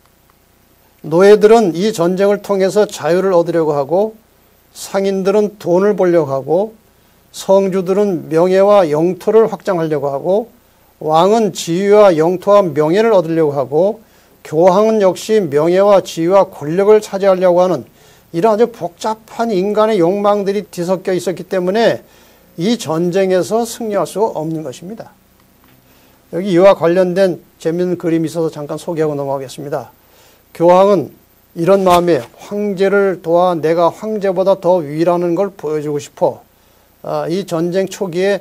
노예들은 이 전쟁을 통해서 자유를 얻으려고 하고, 상인들은 돈을 벌려고 하고, 성주들은 명예와 영토를 확장하려고 하고, 왕은 지위와 영토와 명예를 얻으려고 하고, 교황은 역시 명예와 지위와 권력을 차지하려고 하는 이런 아주 복잡한 인간의 욕망들이 뒤섞여 있었기 때문에 이 전쟁에서 승리할 수가 없는 것입니다. 여기 이와 관련된 재미있는 그림이 있어서 잠깐 소개하고 넘어가겠습니다. 교황은 이런 마음에 황제를 도와 내가 황제보다 더 위라는 걸 보여주고 싶어 이 전쟁 초기에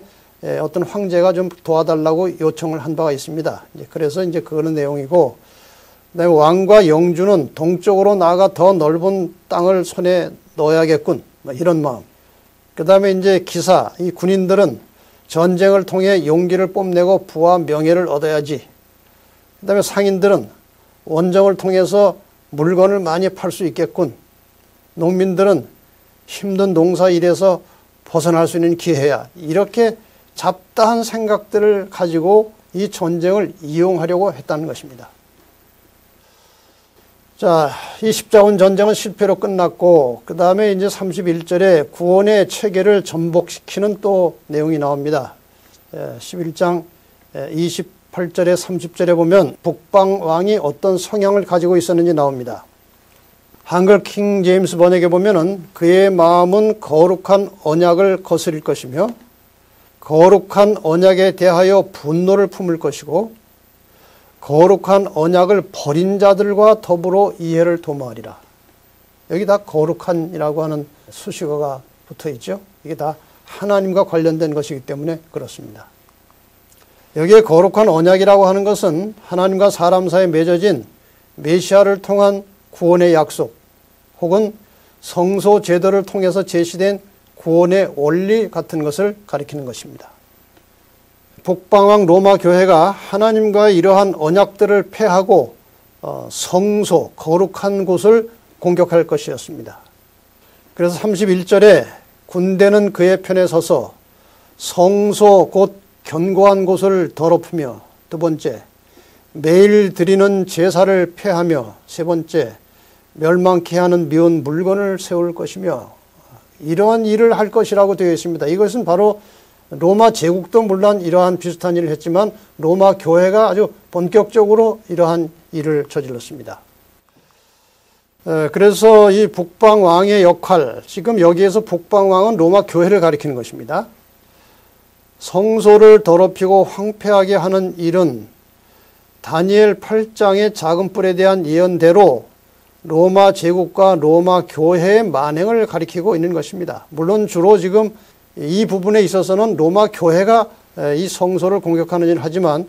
어떤 황제가 좀 도와달라고 요청을 한 바가 있습니다. 그래서 이제 그런 내용이고, 그다음에 왕과 영주는 동쪽으로 나아가 더 넓은 땅을 손에 넣어야겠군, 이런 마음. 그다음에 이제 기사, 이 군인들은 전쟁을 통해 용기를 뽐내고 부와 명예를 얻어야지. 그다음에 상인들은 원정을 통해서 물건을 많이 팔 수 있겠군. 농민들은 힘든 농사 일에서 벗어날 수 있는 기회야. 이렇게 잡다한 생각들을 가지고 이 전쟁을 이용하려고 했다는 것입니다. 자, 이 십자군 전쟁은 실패로 끝났고, 그 다음에 이제 31절에 구원의 체계를 전복시키는 또 내용이 나옵니다. 11장 28절에 30절에 보면 북방왕이 어떤 성향을 가지고 있었는지 나옵니다. 한글 킹 제임스 번역에 보면은 그의 마음은 거룩한 언약을 거스릴 것이며 거룩한 언약에 대하여 분노를 품을 것이고 거룩한 언약을 버린 자들과 더불어 이해를 도모하리라. 여기 다 거룩한이라고 하는 수식어가 붙어 있죠. 이게 다 하나님과 관련된 것이기 때문에 그렇습니다. 여기에 거룩한 언약이라고 하는 것은 하나님과 사람 사이에 맺어진 메시아를 통한 구원의 약속 혹은 성소 제도를 통해서 제시된 구원의 원리 같은 것을 가리키는 것입니다. 북방왕 로마 교회가 하나님과의 이러한 언약들을 폐하고 성소, 거룩한 곳을 공격할 것이었습니다. 그래서 31절에 군대는 그의 편에 서서 성소 곧 견고한 곳을 더럽히며, 두 번째, 매일 드리는 제사를 폐하며, 세 번째, 멸망케 하는 미운 물건을 세울 것이며, 이러한 일을 할 것이라고 되어 있습니다. 이것은 바로 로마 제국도 물론 이러한 비슷한 일을 했지만 로마 교회가 아주 본격적으로 이러한 일을 저질렀습니다. 그래서 이 북방왕의 역할, 지금 여기에서 북방왕은 로마 교회를 가리키는 것입니다. 성소를 더럽히고 황폐하게 하는 일은 다니엘 8장의 작은 뿔에 대한 예언대로 로마 제국과 로마 교회의 만행을 가리키고 있는 것입니다. 물론 주로 지금 이 부분에 있어서는 로마 교회가 이 성소를 공격하는 일을 하지만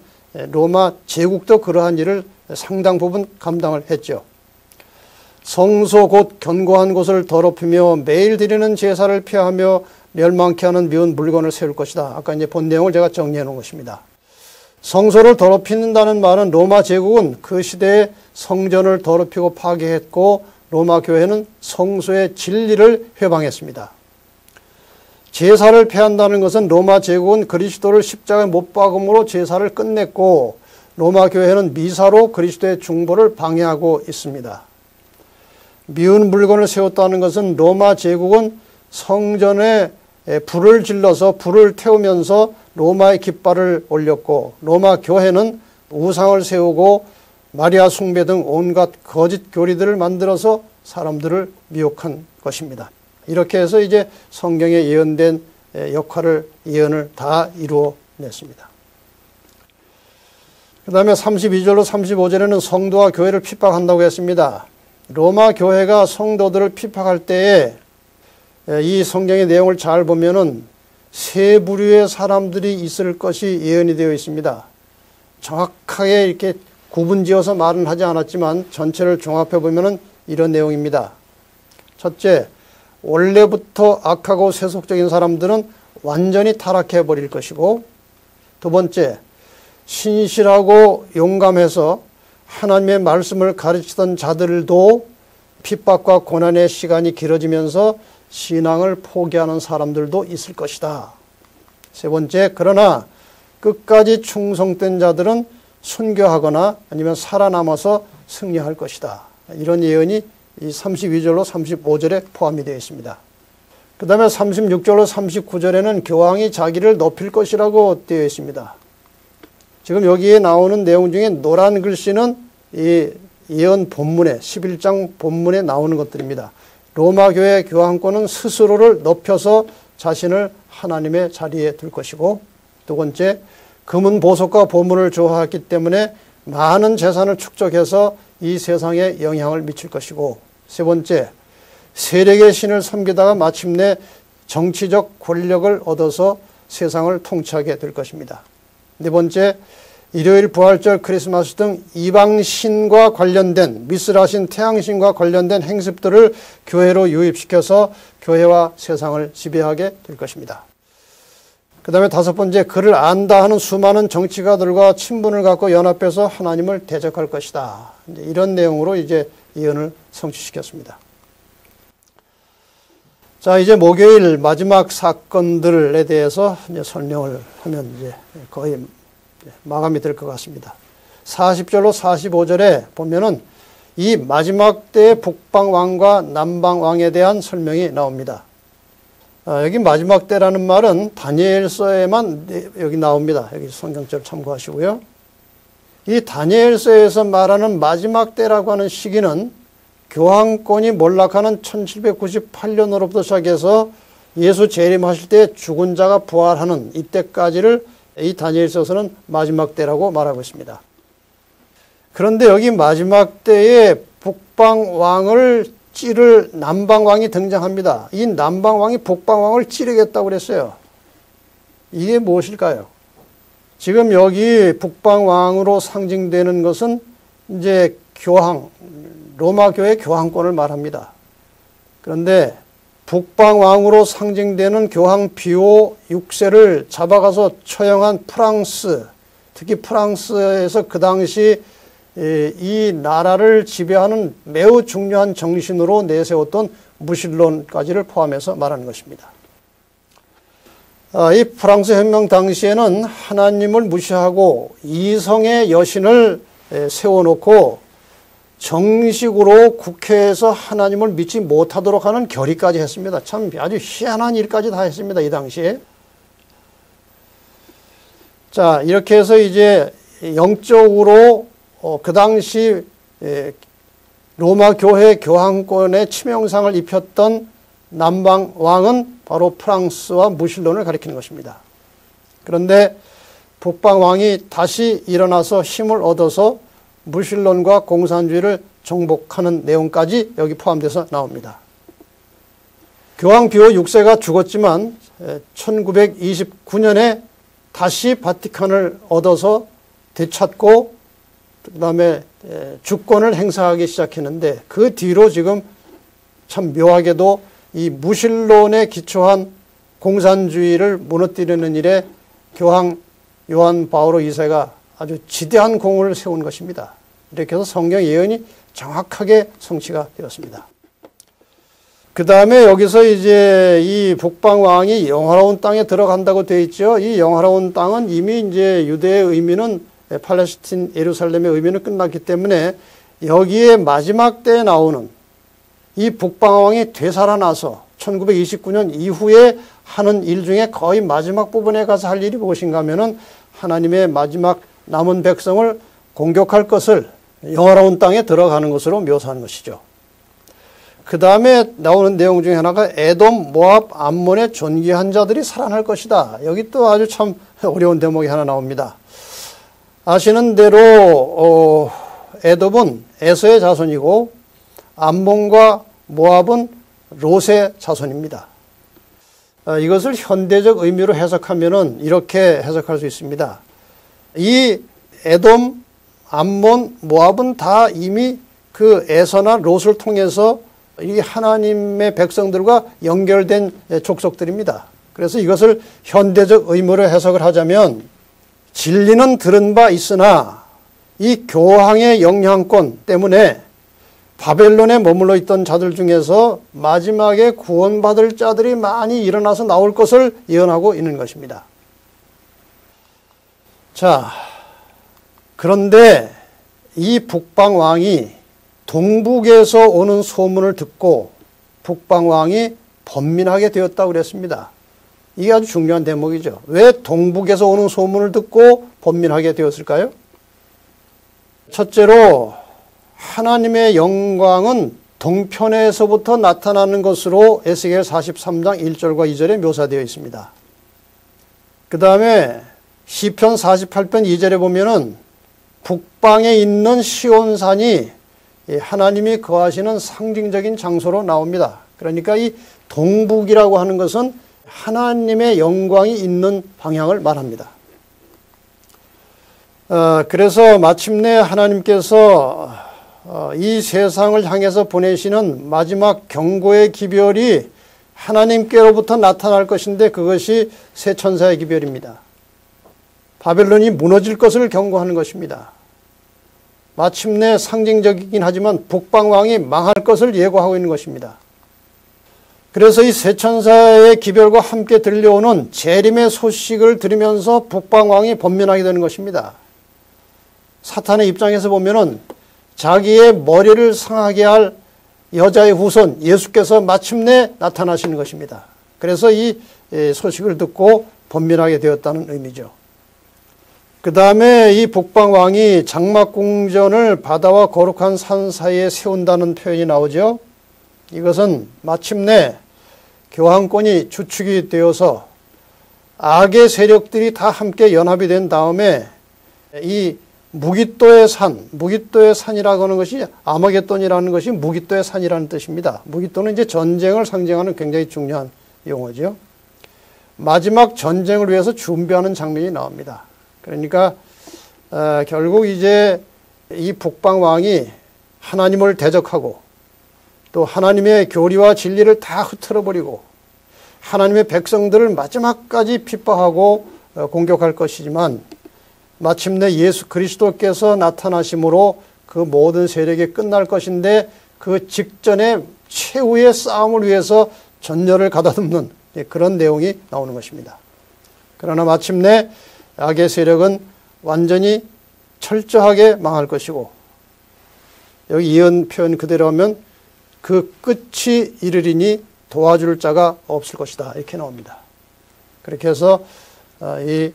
로마 제국도 그러한 일을 상당 부분 감당을 했죠. 성소 곧 견고한 곳을 더럽히며 매일 드리는 제사를 폐하며 멸망케 하는 미운 물건을 세울 것이다. 아까 이제 본 내용을 제가 정리해 놓은 것입니다. 성소를 더럽힌다는 말은 로마 제국은 그 시대에 성전을 더럽히고 파괴했고 로마 교회는 성소의 진리를 회방했습니다. 제사를 폐한다는 것은 로마 제국은 그리스도를 십자가에 못 박음으로 제사를 끝냈고 로마 교회는 미사로 그리스도의 중보를 방해하고 있습니다. 미운 물건을 세웠다는 것은 로마 제국은 성전에 불을 질러서 불을 태우면서 로마의 깃발을 올렸고 로마 교회는 우상을 세우고 마리아 숭배 등 온갖 거짓 교리들을 만들어서 사람들을 미혹한 것입니다. 이렇게 해서 이제 성경에 예언된 예언을 다 이루어냈습니다. 그 다음에 32절로 35절에는 성도와 교회를 핍박한다고 했습니다. 로마 교회가 성도들을 핍박할 때에 이 성경의 내용을 잘 보면은 세 부류의 사람들이 있을 것이 예언이 되어 있습니다. 정확하게 이렇게 구분지어서 말은 하지 않았지만 전체를 종합해 보면은 이런 내용입니다. 첫째, 원래부터 악하고 세속적인 사람들은 완전히 타락해 버릴 것이고, 두 번째, 신실하고 용감해서 하나님의 말씀을 가르치던 자들도 핍박과 고난의 시간이 길어지면서 신앙을 포기하는 사람들도 있을 것이다. 세 번째, 그러나 끝까지 충성된 자들은 순교하거나 아니면 살아남아서 승리할 것이다. 이런 예언이 이 32절로 35절에 포함이 되어 있습니다. 그 다음에 36절로 39절에는 교황이 자기를 높일 것이라고 되어 있습니다. 지금 여기에 나오는 내용 중에 노란 글씨는 이 예언 본문에 11장 본문에 나오는 것들입니다. 로마 교회 교황권은 스스로를 높여서 자신을 하나님의 자리에 둘 것이고, 두 번째, 금은 보석과 보물을 좋아했기 때문에 많은 재산을 축적해서 이 세상에 영향을 미칠 것이고, 세 번째, 세력의 신을 섬기다가 마침내 정치적 권력을 얻어서 세상을 통치하게 될 것입니다. 네 번째, 일요일 부활절 크리스마스 등 이방신과 관련된 미스라신 태양신과 관련된 행습들을 교회로 유입시켜서 교회와 세상을 지배하게 될 것입니다. 그 다음에 다섯 번째, 그를 안다 하는 수많은 정치가들과 친분을 갖고 연합해서 하나님을 대적할 것이다. 이런 내용으로 이제 예언을 성취시켰습니다. 자, 이제 목요일 마지막 사건들에 대해서 이제 설명을 하면 이제 거의 마감이 될 것 같습니다. 40절로 45절에 보면은 이 마지막 때의 북방왕과 남방왕에 대한 설명이 나옵니다. 여기 마지막 때라는 말은 다니엘서에만 여기 나옵니다. 여기 성경절 참고하시고요. 이 다니엘서에서 말하는 마지막 때라고 하는 시기는 교황권이 몰락하는 1798년으로부터 시작해서 예수 재림하실 때 죽은 자가 부활하는 이때까지를 이 다니엘서에서는 마지막 때라고 말하고 있습니다. 그런데 여기 마지막 때에 북방왕을 찌를 남방왕이 등장합니다. 이 남방왕이 북방왕을 찌르겠다고 그랬어요. 이게 무엇일까요? 지금 여기 북방왕으로 상징되는 것은 이제 교황, 로마 교회 교황권을 말합니다. 그런데 북방왕으로 상징되는 교황 비오 6세를 잡아가서 처형한 프랑스, 특히 프랑스에서 그 당시 이 나라를 지배하는 매우 중요한 정신으로 내세웠던 무신론까지를 포함해서 말하는 것입니다. 이 프랑스 혁명 당시에는 하나님을 무시하고 이성의 여신을 세워놓고 정식으로 국회에서 하나님을 믿지 못하도록 하는 결의까지 했습니다. 참 아주 희한한 일까지 다 했습니다. 이 당시에. 자, 이렇게 해서 이제 영적으로 그 당시 로마 교회 교황권의 치명상을 입혔던 남방 왕은 바로 프랑스와 무신론을 가리키는 것입니다. 그런데 북방 왕이 다시 일어나서 힘을 얻어서 무신론과 공산주의를 정복하는 내용까지 여기 포함돼서 나옵니다. 교황 비오 6세가 죽었지만 1929년에 다시 바티칸을 얻어서 되찾고 그 다음에 주권을 행사하기 시작했는데, 그 뒤로 지금 참 묘하게도 이 무신론에 기초한 공산주의를 무너뜨리는 일에 교황 요한 바오로 2세가 아주 지대한 공을 세운 것입니다. 이렇게 해서 성경 예언이 정확하게 성취가 되었습니다. 그 다음에 여기서 이제 이 북방왕이 영화로운 땅에 들어간다고 되어 있죠. 이 영화로운 땅은 이미 이제 유대의 의미는 팔레스틴 예루살렘의 의미는 끝났기 때문에 여기에 마지막 때에 나오는 이 북방왕이 되살아나서 1929년 이후에 하는 일 중에 거의 마지막 부분에 가서 할 일이 무엇인가 하면은 하나님의 마지막 남은 백성을 공격할 것을 영화로운 땅에 들어가는 것으로 묘사하는 것이죠. 그 다음에 나오는 내용 중에 하나가 에돔, 모압, 암몬의 존귀한 자들이 살아날 것이다. 여기 또 아주 참 어려운 대목이 하나 나옵니다. 아시는 대로 에돔은 에서의 자손이고 암몬과 모압은 롯의 자손입니다. 이것을 현대적 의미로 해석하면은 이렇게 해석할 수 있습니다. 이 에돔, 암몬, 모압은 다 이미 그 에서나 롯을 통해서 이 하나님의 백성들과 연결된 족속들입니다. 그래서 이것을 현대적 의미로 해석을 하자면 진리는 들은 바 있으나 이 교황의 영향권 때문에 바벨론에 머물러 있던 자들 중에서 마지막에 구원받을 자들이 많이 일어나서 나올 것을 예언하고 있는 것입니다. 자, 그런데 이 북방왕이 동북에서 오는 소문을 듣고 북방왕이 번민하게 되었다고 그랬습니다. 이게 아주 중요한 대목이죠. 왜 동북에서 오는 소문을 듣고 번민하게 되었을까요? 첫째로 하나님의 영광은 동편에서부터 나타나는 것으로 에스겔 43장 1절과 2절에 묘사되어 있습니다. 그 다음에 시편 48편 2절에 보면은 북방에 있는 시온산이 하나님이 거하시는 상징적인 장소로 나옵니다. 그러니까 이 동북이라고 하는 것은 하나님의 영광이 있는 방향을 말합니다. 그래서 마침내 하나님께서 이 세상을 향해서 보내시는 마지막 경고의 기별이 하나님께로부터 나타날 것인데 그것이 새 천사의 기별입니다. 바벨론이 무너질 것을 경고하는 것입니다. 마침내 상징적이긴 하지만 북방왕이 망할 것을 예고하고 있는 것입니다. 그래서 이 새 천사의 기별과 함께 들려오는 재림의 소식을 들으면서 북방왕이 번민하게 되는 것입니다. 사탄의 입장에서 보면은 자기의 머리를 상하게 할 여자의 후손 예수께서 마침내 나타나시는 것입니다. 그래서 이 소식을 듣고 번민하게 되었다는 의미죠. 그 다음에 이 북방왕이 장막궁전을 바다와 거룩한 산 사이에 세운다는 표현이 나오죠. 이것은 마침내 교황권이 주축이 되어서 악의 세력들이 다 함께 연합이 된 다음에 이 무깃도의 산이라고 하는 것이 아마겟돈이라는 것이 무깃도의 산이라는 뜻입니다. 무깃도는 이제 전쟁을 상징하는 굉장히 중요한 용어죠. 마지막 전쟁을 위해서 준비하는 장면이 나옵니다. 그러니까 결국 이제 이 북방왕이 하나님을 대적하고 또 하나님의 교리와 진리를 다 흐트러버리고 하나님의 백성들을 마지막까지 핍박하고 공격할 것이지만 마침내 예수 그리스도께서 나타나심으로 그 모든 세력이 끝날 것인데 그 직전에 최후의 싸움을 위해서 전열을 가다듬는 그런 내용이 나오는 것입니다. 그러나 마침내 악의 세력은 완전히 철저하게 망할 것이고 여기 이언 표현 그대로 하면 그 끝이 이르리니 도와줄 자가 없을 것이다 이렇게 나옵니다. 그렇게 해서 이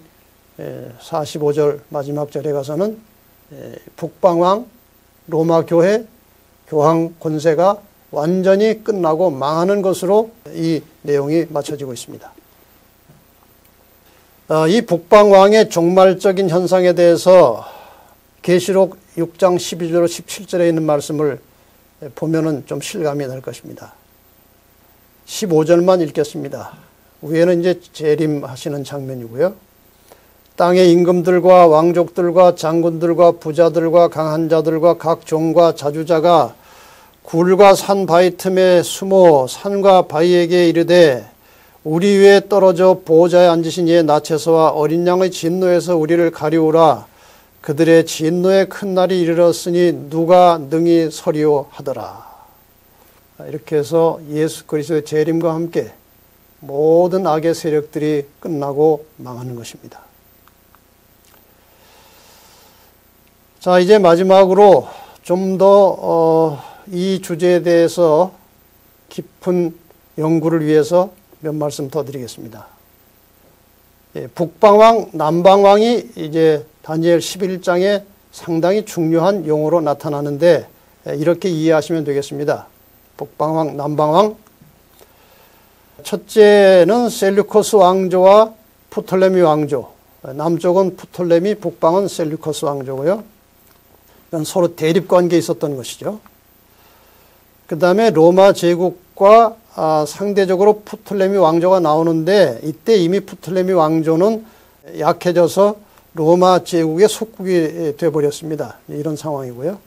45절 마지막 절에 가서는 북방왕 로마 교회 교황 권세가 완전히 끝나고 망하는 것으로 이 내용이 맞춰지고 있습니다. 이 북방왕의 종말적인 현상에 대해서 계시록 6장 12절 17절에 있는 말씀을 보면은 좀 실감이 날 것입니다. 15절만 읽겠습니다. 위에는 이제 재림하시는 장면이고요. 땅의 임금들과 왕족들과 장군들과 부자들과 강한 자들과 각 종과 자주자가 굴과 산 바위 틈에 숨어 산과 바위에게 이르되 우리 위에 떨어져 보호자에 앉으신 이의 나체서와 어린 양의 진노에서 우리를 가리우라. 그들의 진노의 큰 날이 이르렀으니 누가 능히 서리오 하더라. 이렇게 해서 예수 그리스도의 재림과 함께 모든 악의 세력들이 끝나고 망하는 것입니다. 자, 이제 마지막으로 좀 더 이 주제에 대해서 깊은 연구를 위해서 몇 말씀 더 드리겠습니다. 북방왕, 남방왕이 이제 다니엘 11장에 상당히 중요한 용어로 나타나는데 이렇게 이해하시면 되겠습니다. 북방왕, 남방왕. 첫째는 셀류커스 왕조와 프톨레미 왕조. 남쪽은 프톨레미, 북방은 셀류커스 왕조고요. 이건 서로 대립관계에 있었던 것이죠. 그 다음에 로마 제국과 상대적으로 프톨레미 왕조가 나오는데 이때 이미 프톨레미 왕조는 약해져서 로마 제국의 속국이 되어버렸습니다. 이런 상황이고요.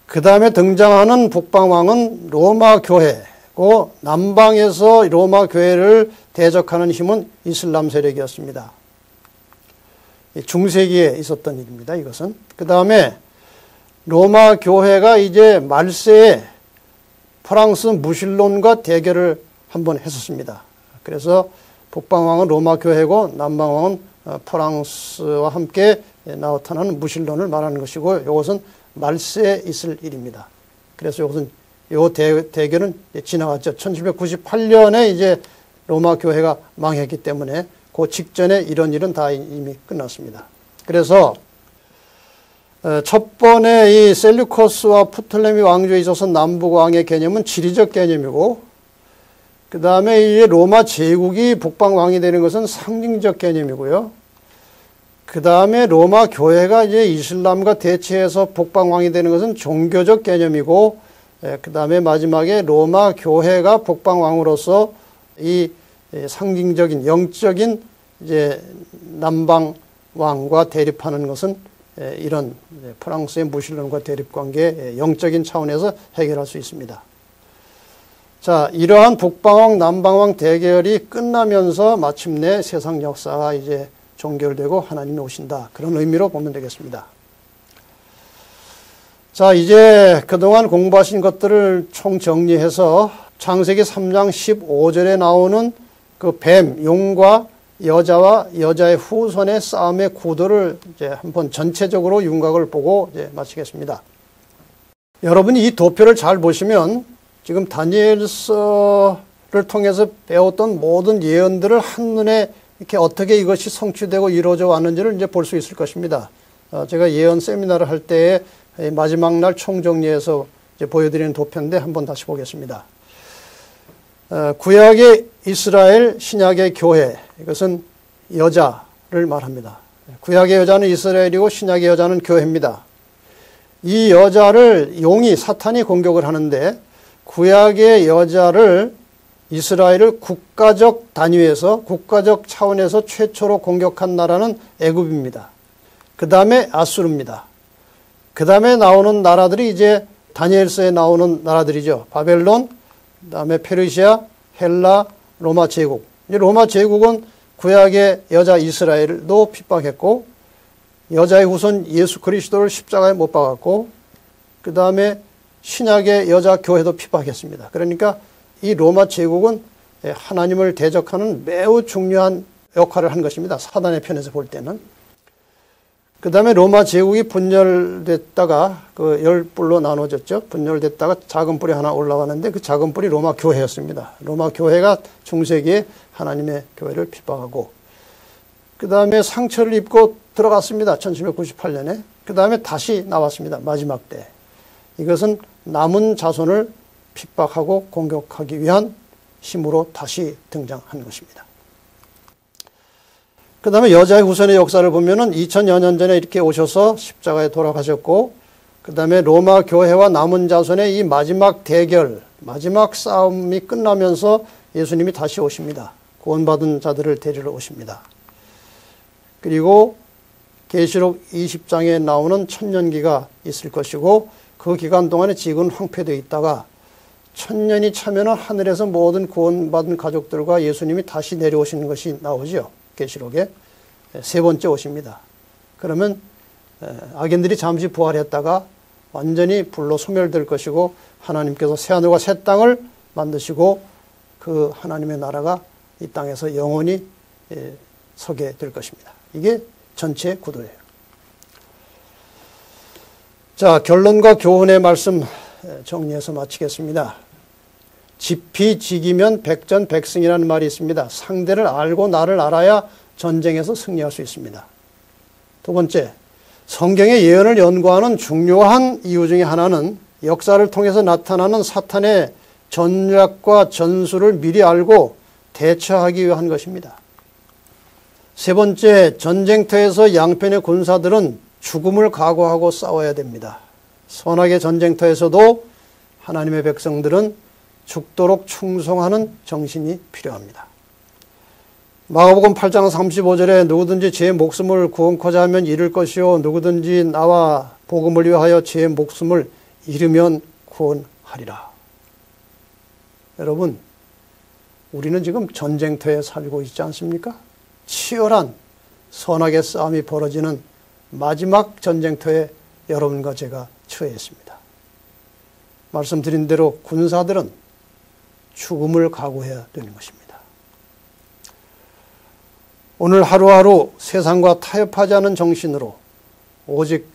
그 다음에 등장하는 북방왕은 로마 교회고 남방에서 로마 교회를 대적하는 힘은 이슬람 세력이었습니다. 중세기에 있었던 일입니다. 이것은. 그 다음에 로마 교회가 이제 말세에 프랑스 무신론과 대결을 한번 했었습니다. 그래서 북방왕은 로마 교회고 남방왕은 프랑스와 함께 나타나는 무신론을 말하는 것이고 이것은 말세에 있을 일입니다. 그래서 이것은 요 대결은 지나갔죠. 1798년에 이제 로마 교회가 망했기 때문에 그 직전에 이런 일은 다 이미 끝났습니다. 그래서 첫 번에 이 셀류커스와 프톨레미 왕조에 있어서 남북왕의 개념은 지리적 개념이고, 그 다음에 이 로마 제국이 북방왕이 되는 것은 상징적 개념이고요. 그 다음에 로마 교회가 이제 이슬람과 대치해서 북방왕이 되는 것은 종교적 개념이고, 그 다음에 마지막에 로마 교회가 북방왕으로서 이 상징적인 영적인 이제 남방왕과 대립하는 것은 이런 프랑스의 무신론과 대립관계 영적인 차원에서 해결할 수 있습니다. 자, 이러한 북방왕 남방왕 대결이 끝나면서 마침내 세상 역사가 이제 종결되고 하나님이 오신다, 그런 의미로 보면 되겠습니다. 자, 이제 그동안 공부하신 것들을 총 정리해서 창세기 3장 15절에 나오는 그 뱀, 용과 여자와 여자의 후손의 싸움의 구도를 이제 한번 전체적으로 윤곽을 보고 이제 마치겠습니다. 여러분이 이 도표를 잘 보시면 지금 다니엘서를 통해서 배웠던 모든 예언들을 한눈에 이렇게 어떻게 이것이 성취되고 이루어져 왔는지를 이제 볼 수 있을 것입니다. 제가 예언 세미나를 할 때에 마지막 날 총정리해서 이제 보여드리는 도표인데 한번 다시 보겠습니다. 구약의 이스라엘, 신약의 교회, 이것은 여자를 말합니다. 구약의 여자는 이스라엘이고 신약의 여자는 교회입니다. 이 여자를 용이, 사탄이 공격을 하는데, 구약의 여자를, 이스라엘을 국가적 단위에서, 국가적 차원에서 최초로 공격한 나라는 애굽입니다. 그 다음에 아수르입니다. 그 다음에 나오는 나라들이 이제 다니엘서에 나오는 나라들이죠. 바벨론, 그 다음에 페르시아, 헬라, 로마 제국. 이 로마 제국은 구약의 여자 이스라엘도 핍박했고, 여자의 후손 예수 그리스도를 십자가에 못 박았고, 그 다음에 신약의 여자 교회도 핍박했습니다. 그러니까 이 로마 제국은 하나님을 대적하는 매우 중요한 역할을 한 것입니다. 사단의 편에서 볼 때는. 그 다음에 로마 제국이 분열됐다가 그 10뿔로 나눠졌죠. 분열됐다가 작은 뿔이 하나 올라가는데 그 작은 뿔이 로마 교회였습니다. 로마 교회가 중세기에 하나님의 교회를 핍박하고, 그 다음에 상처를 입고 들어갔습니다. 1798년에. 그 다음에 다시 나왔습니다. 마지막 때. 이것은 남은 자손을 핍박하고 공격하기 위한 힘으로 다시 등장한 것입니다. 그 다음에 여자의 후손의 역사를 보면은 2000여 년 전에 이렇게 오셔서 십자가에 돌아가셨고, 그 다음에 로마 교회와 남은 자손의 이 마지막 대결, 마지막 싸움이 끝나면서 예수님이 다시 오십니다. 구원받은 자들을 데리러 오십니다. 그리고 계시록 20장에 나오는 천년기가 있을 것이고, 그 기간 동안에 지구는 황폐되어 있다가 천년이 차면은 하늘에서 모든 구원받은 가족들과 예수님이 다시 내려오시는 것이 나오죠. 계시록에 세 번째 오십니다. 그러면 악인들이 잠시 부활했다가 완전히 불로 소멸될 것이고, 하나님께서 새하늘과 새 땅을 만드시고 그 하나님의 나라가 이 땅에서 영원히 서게 될 것입니다. 이게 전체 구도예요. 자, 결론과 교훈의 말씀 정리해서 마치겠습니다. 지피지기면 백전백승이라는 말이 있습니다. 상대를 알고 나를 알아야 전쟁에서 승리할 수 있습니다. 두 번째, 성경의 예언을 연구하는 중요한 이유 중에 하나는 역사를 통해서 나타나는 사탄의 전략과 전술을 미리 알고 대처하기 위한 것입니다. 세 번째, 전쟁터에서 양편의 군사들은 죽음을 각오하고 싸워야 됩니다. 선악의 전쟁터에서도 하나님의 백성들은 죽도록 충성하는 정신이 필요합니다. 마가복음 8장 35절에 누구든지 제 목숨을 구원코자 하면 잃을 것이요 누구든지 나와 복음을 위하여 제 목숨을 잃으면 구원하리라. 여러분, 우리는 지금 전쟁터에 살고 있지 않습니까? 치열한 선악의 싸움이 벌어지는 마지막 전쟁터에 여러분과 제가 처해 있습니다. 말씀드린 대로 군사들은 죽음을 각오해야 되는 것입니다. 오늘 하루하루 세상과 타협하지 않은 정신으로 오직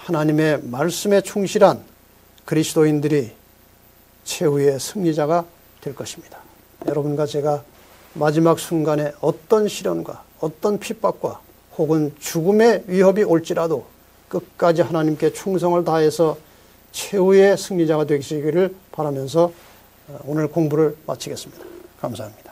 하나님의 말씀에 충실한 그리스도인들이 최후의 승리자가 될 것입니다. 여러분과 제가 마지막 순간에 어떤 시련과 어떤 핍박과 혹은 죽음의 위협이 올지라도 끝까지 하나님께 충성을 다해서 최후의 승리자가 되시기를 바라면서 오늘 공부를 마치겠습니다. 감사합니다.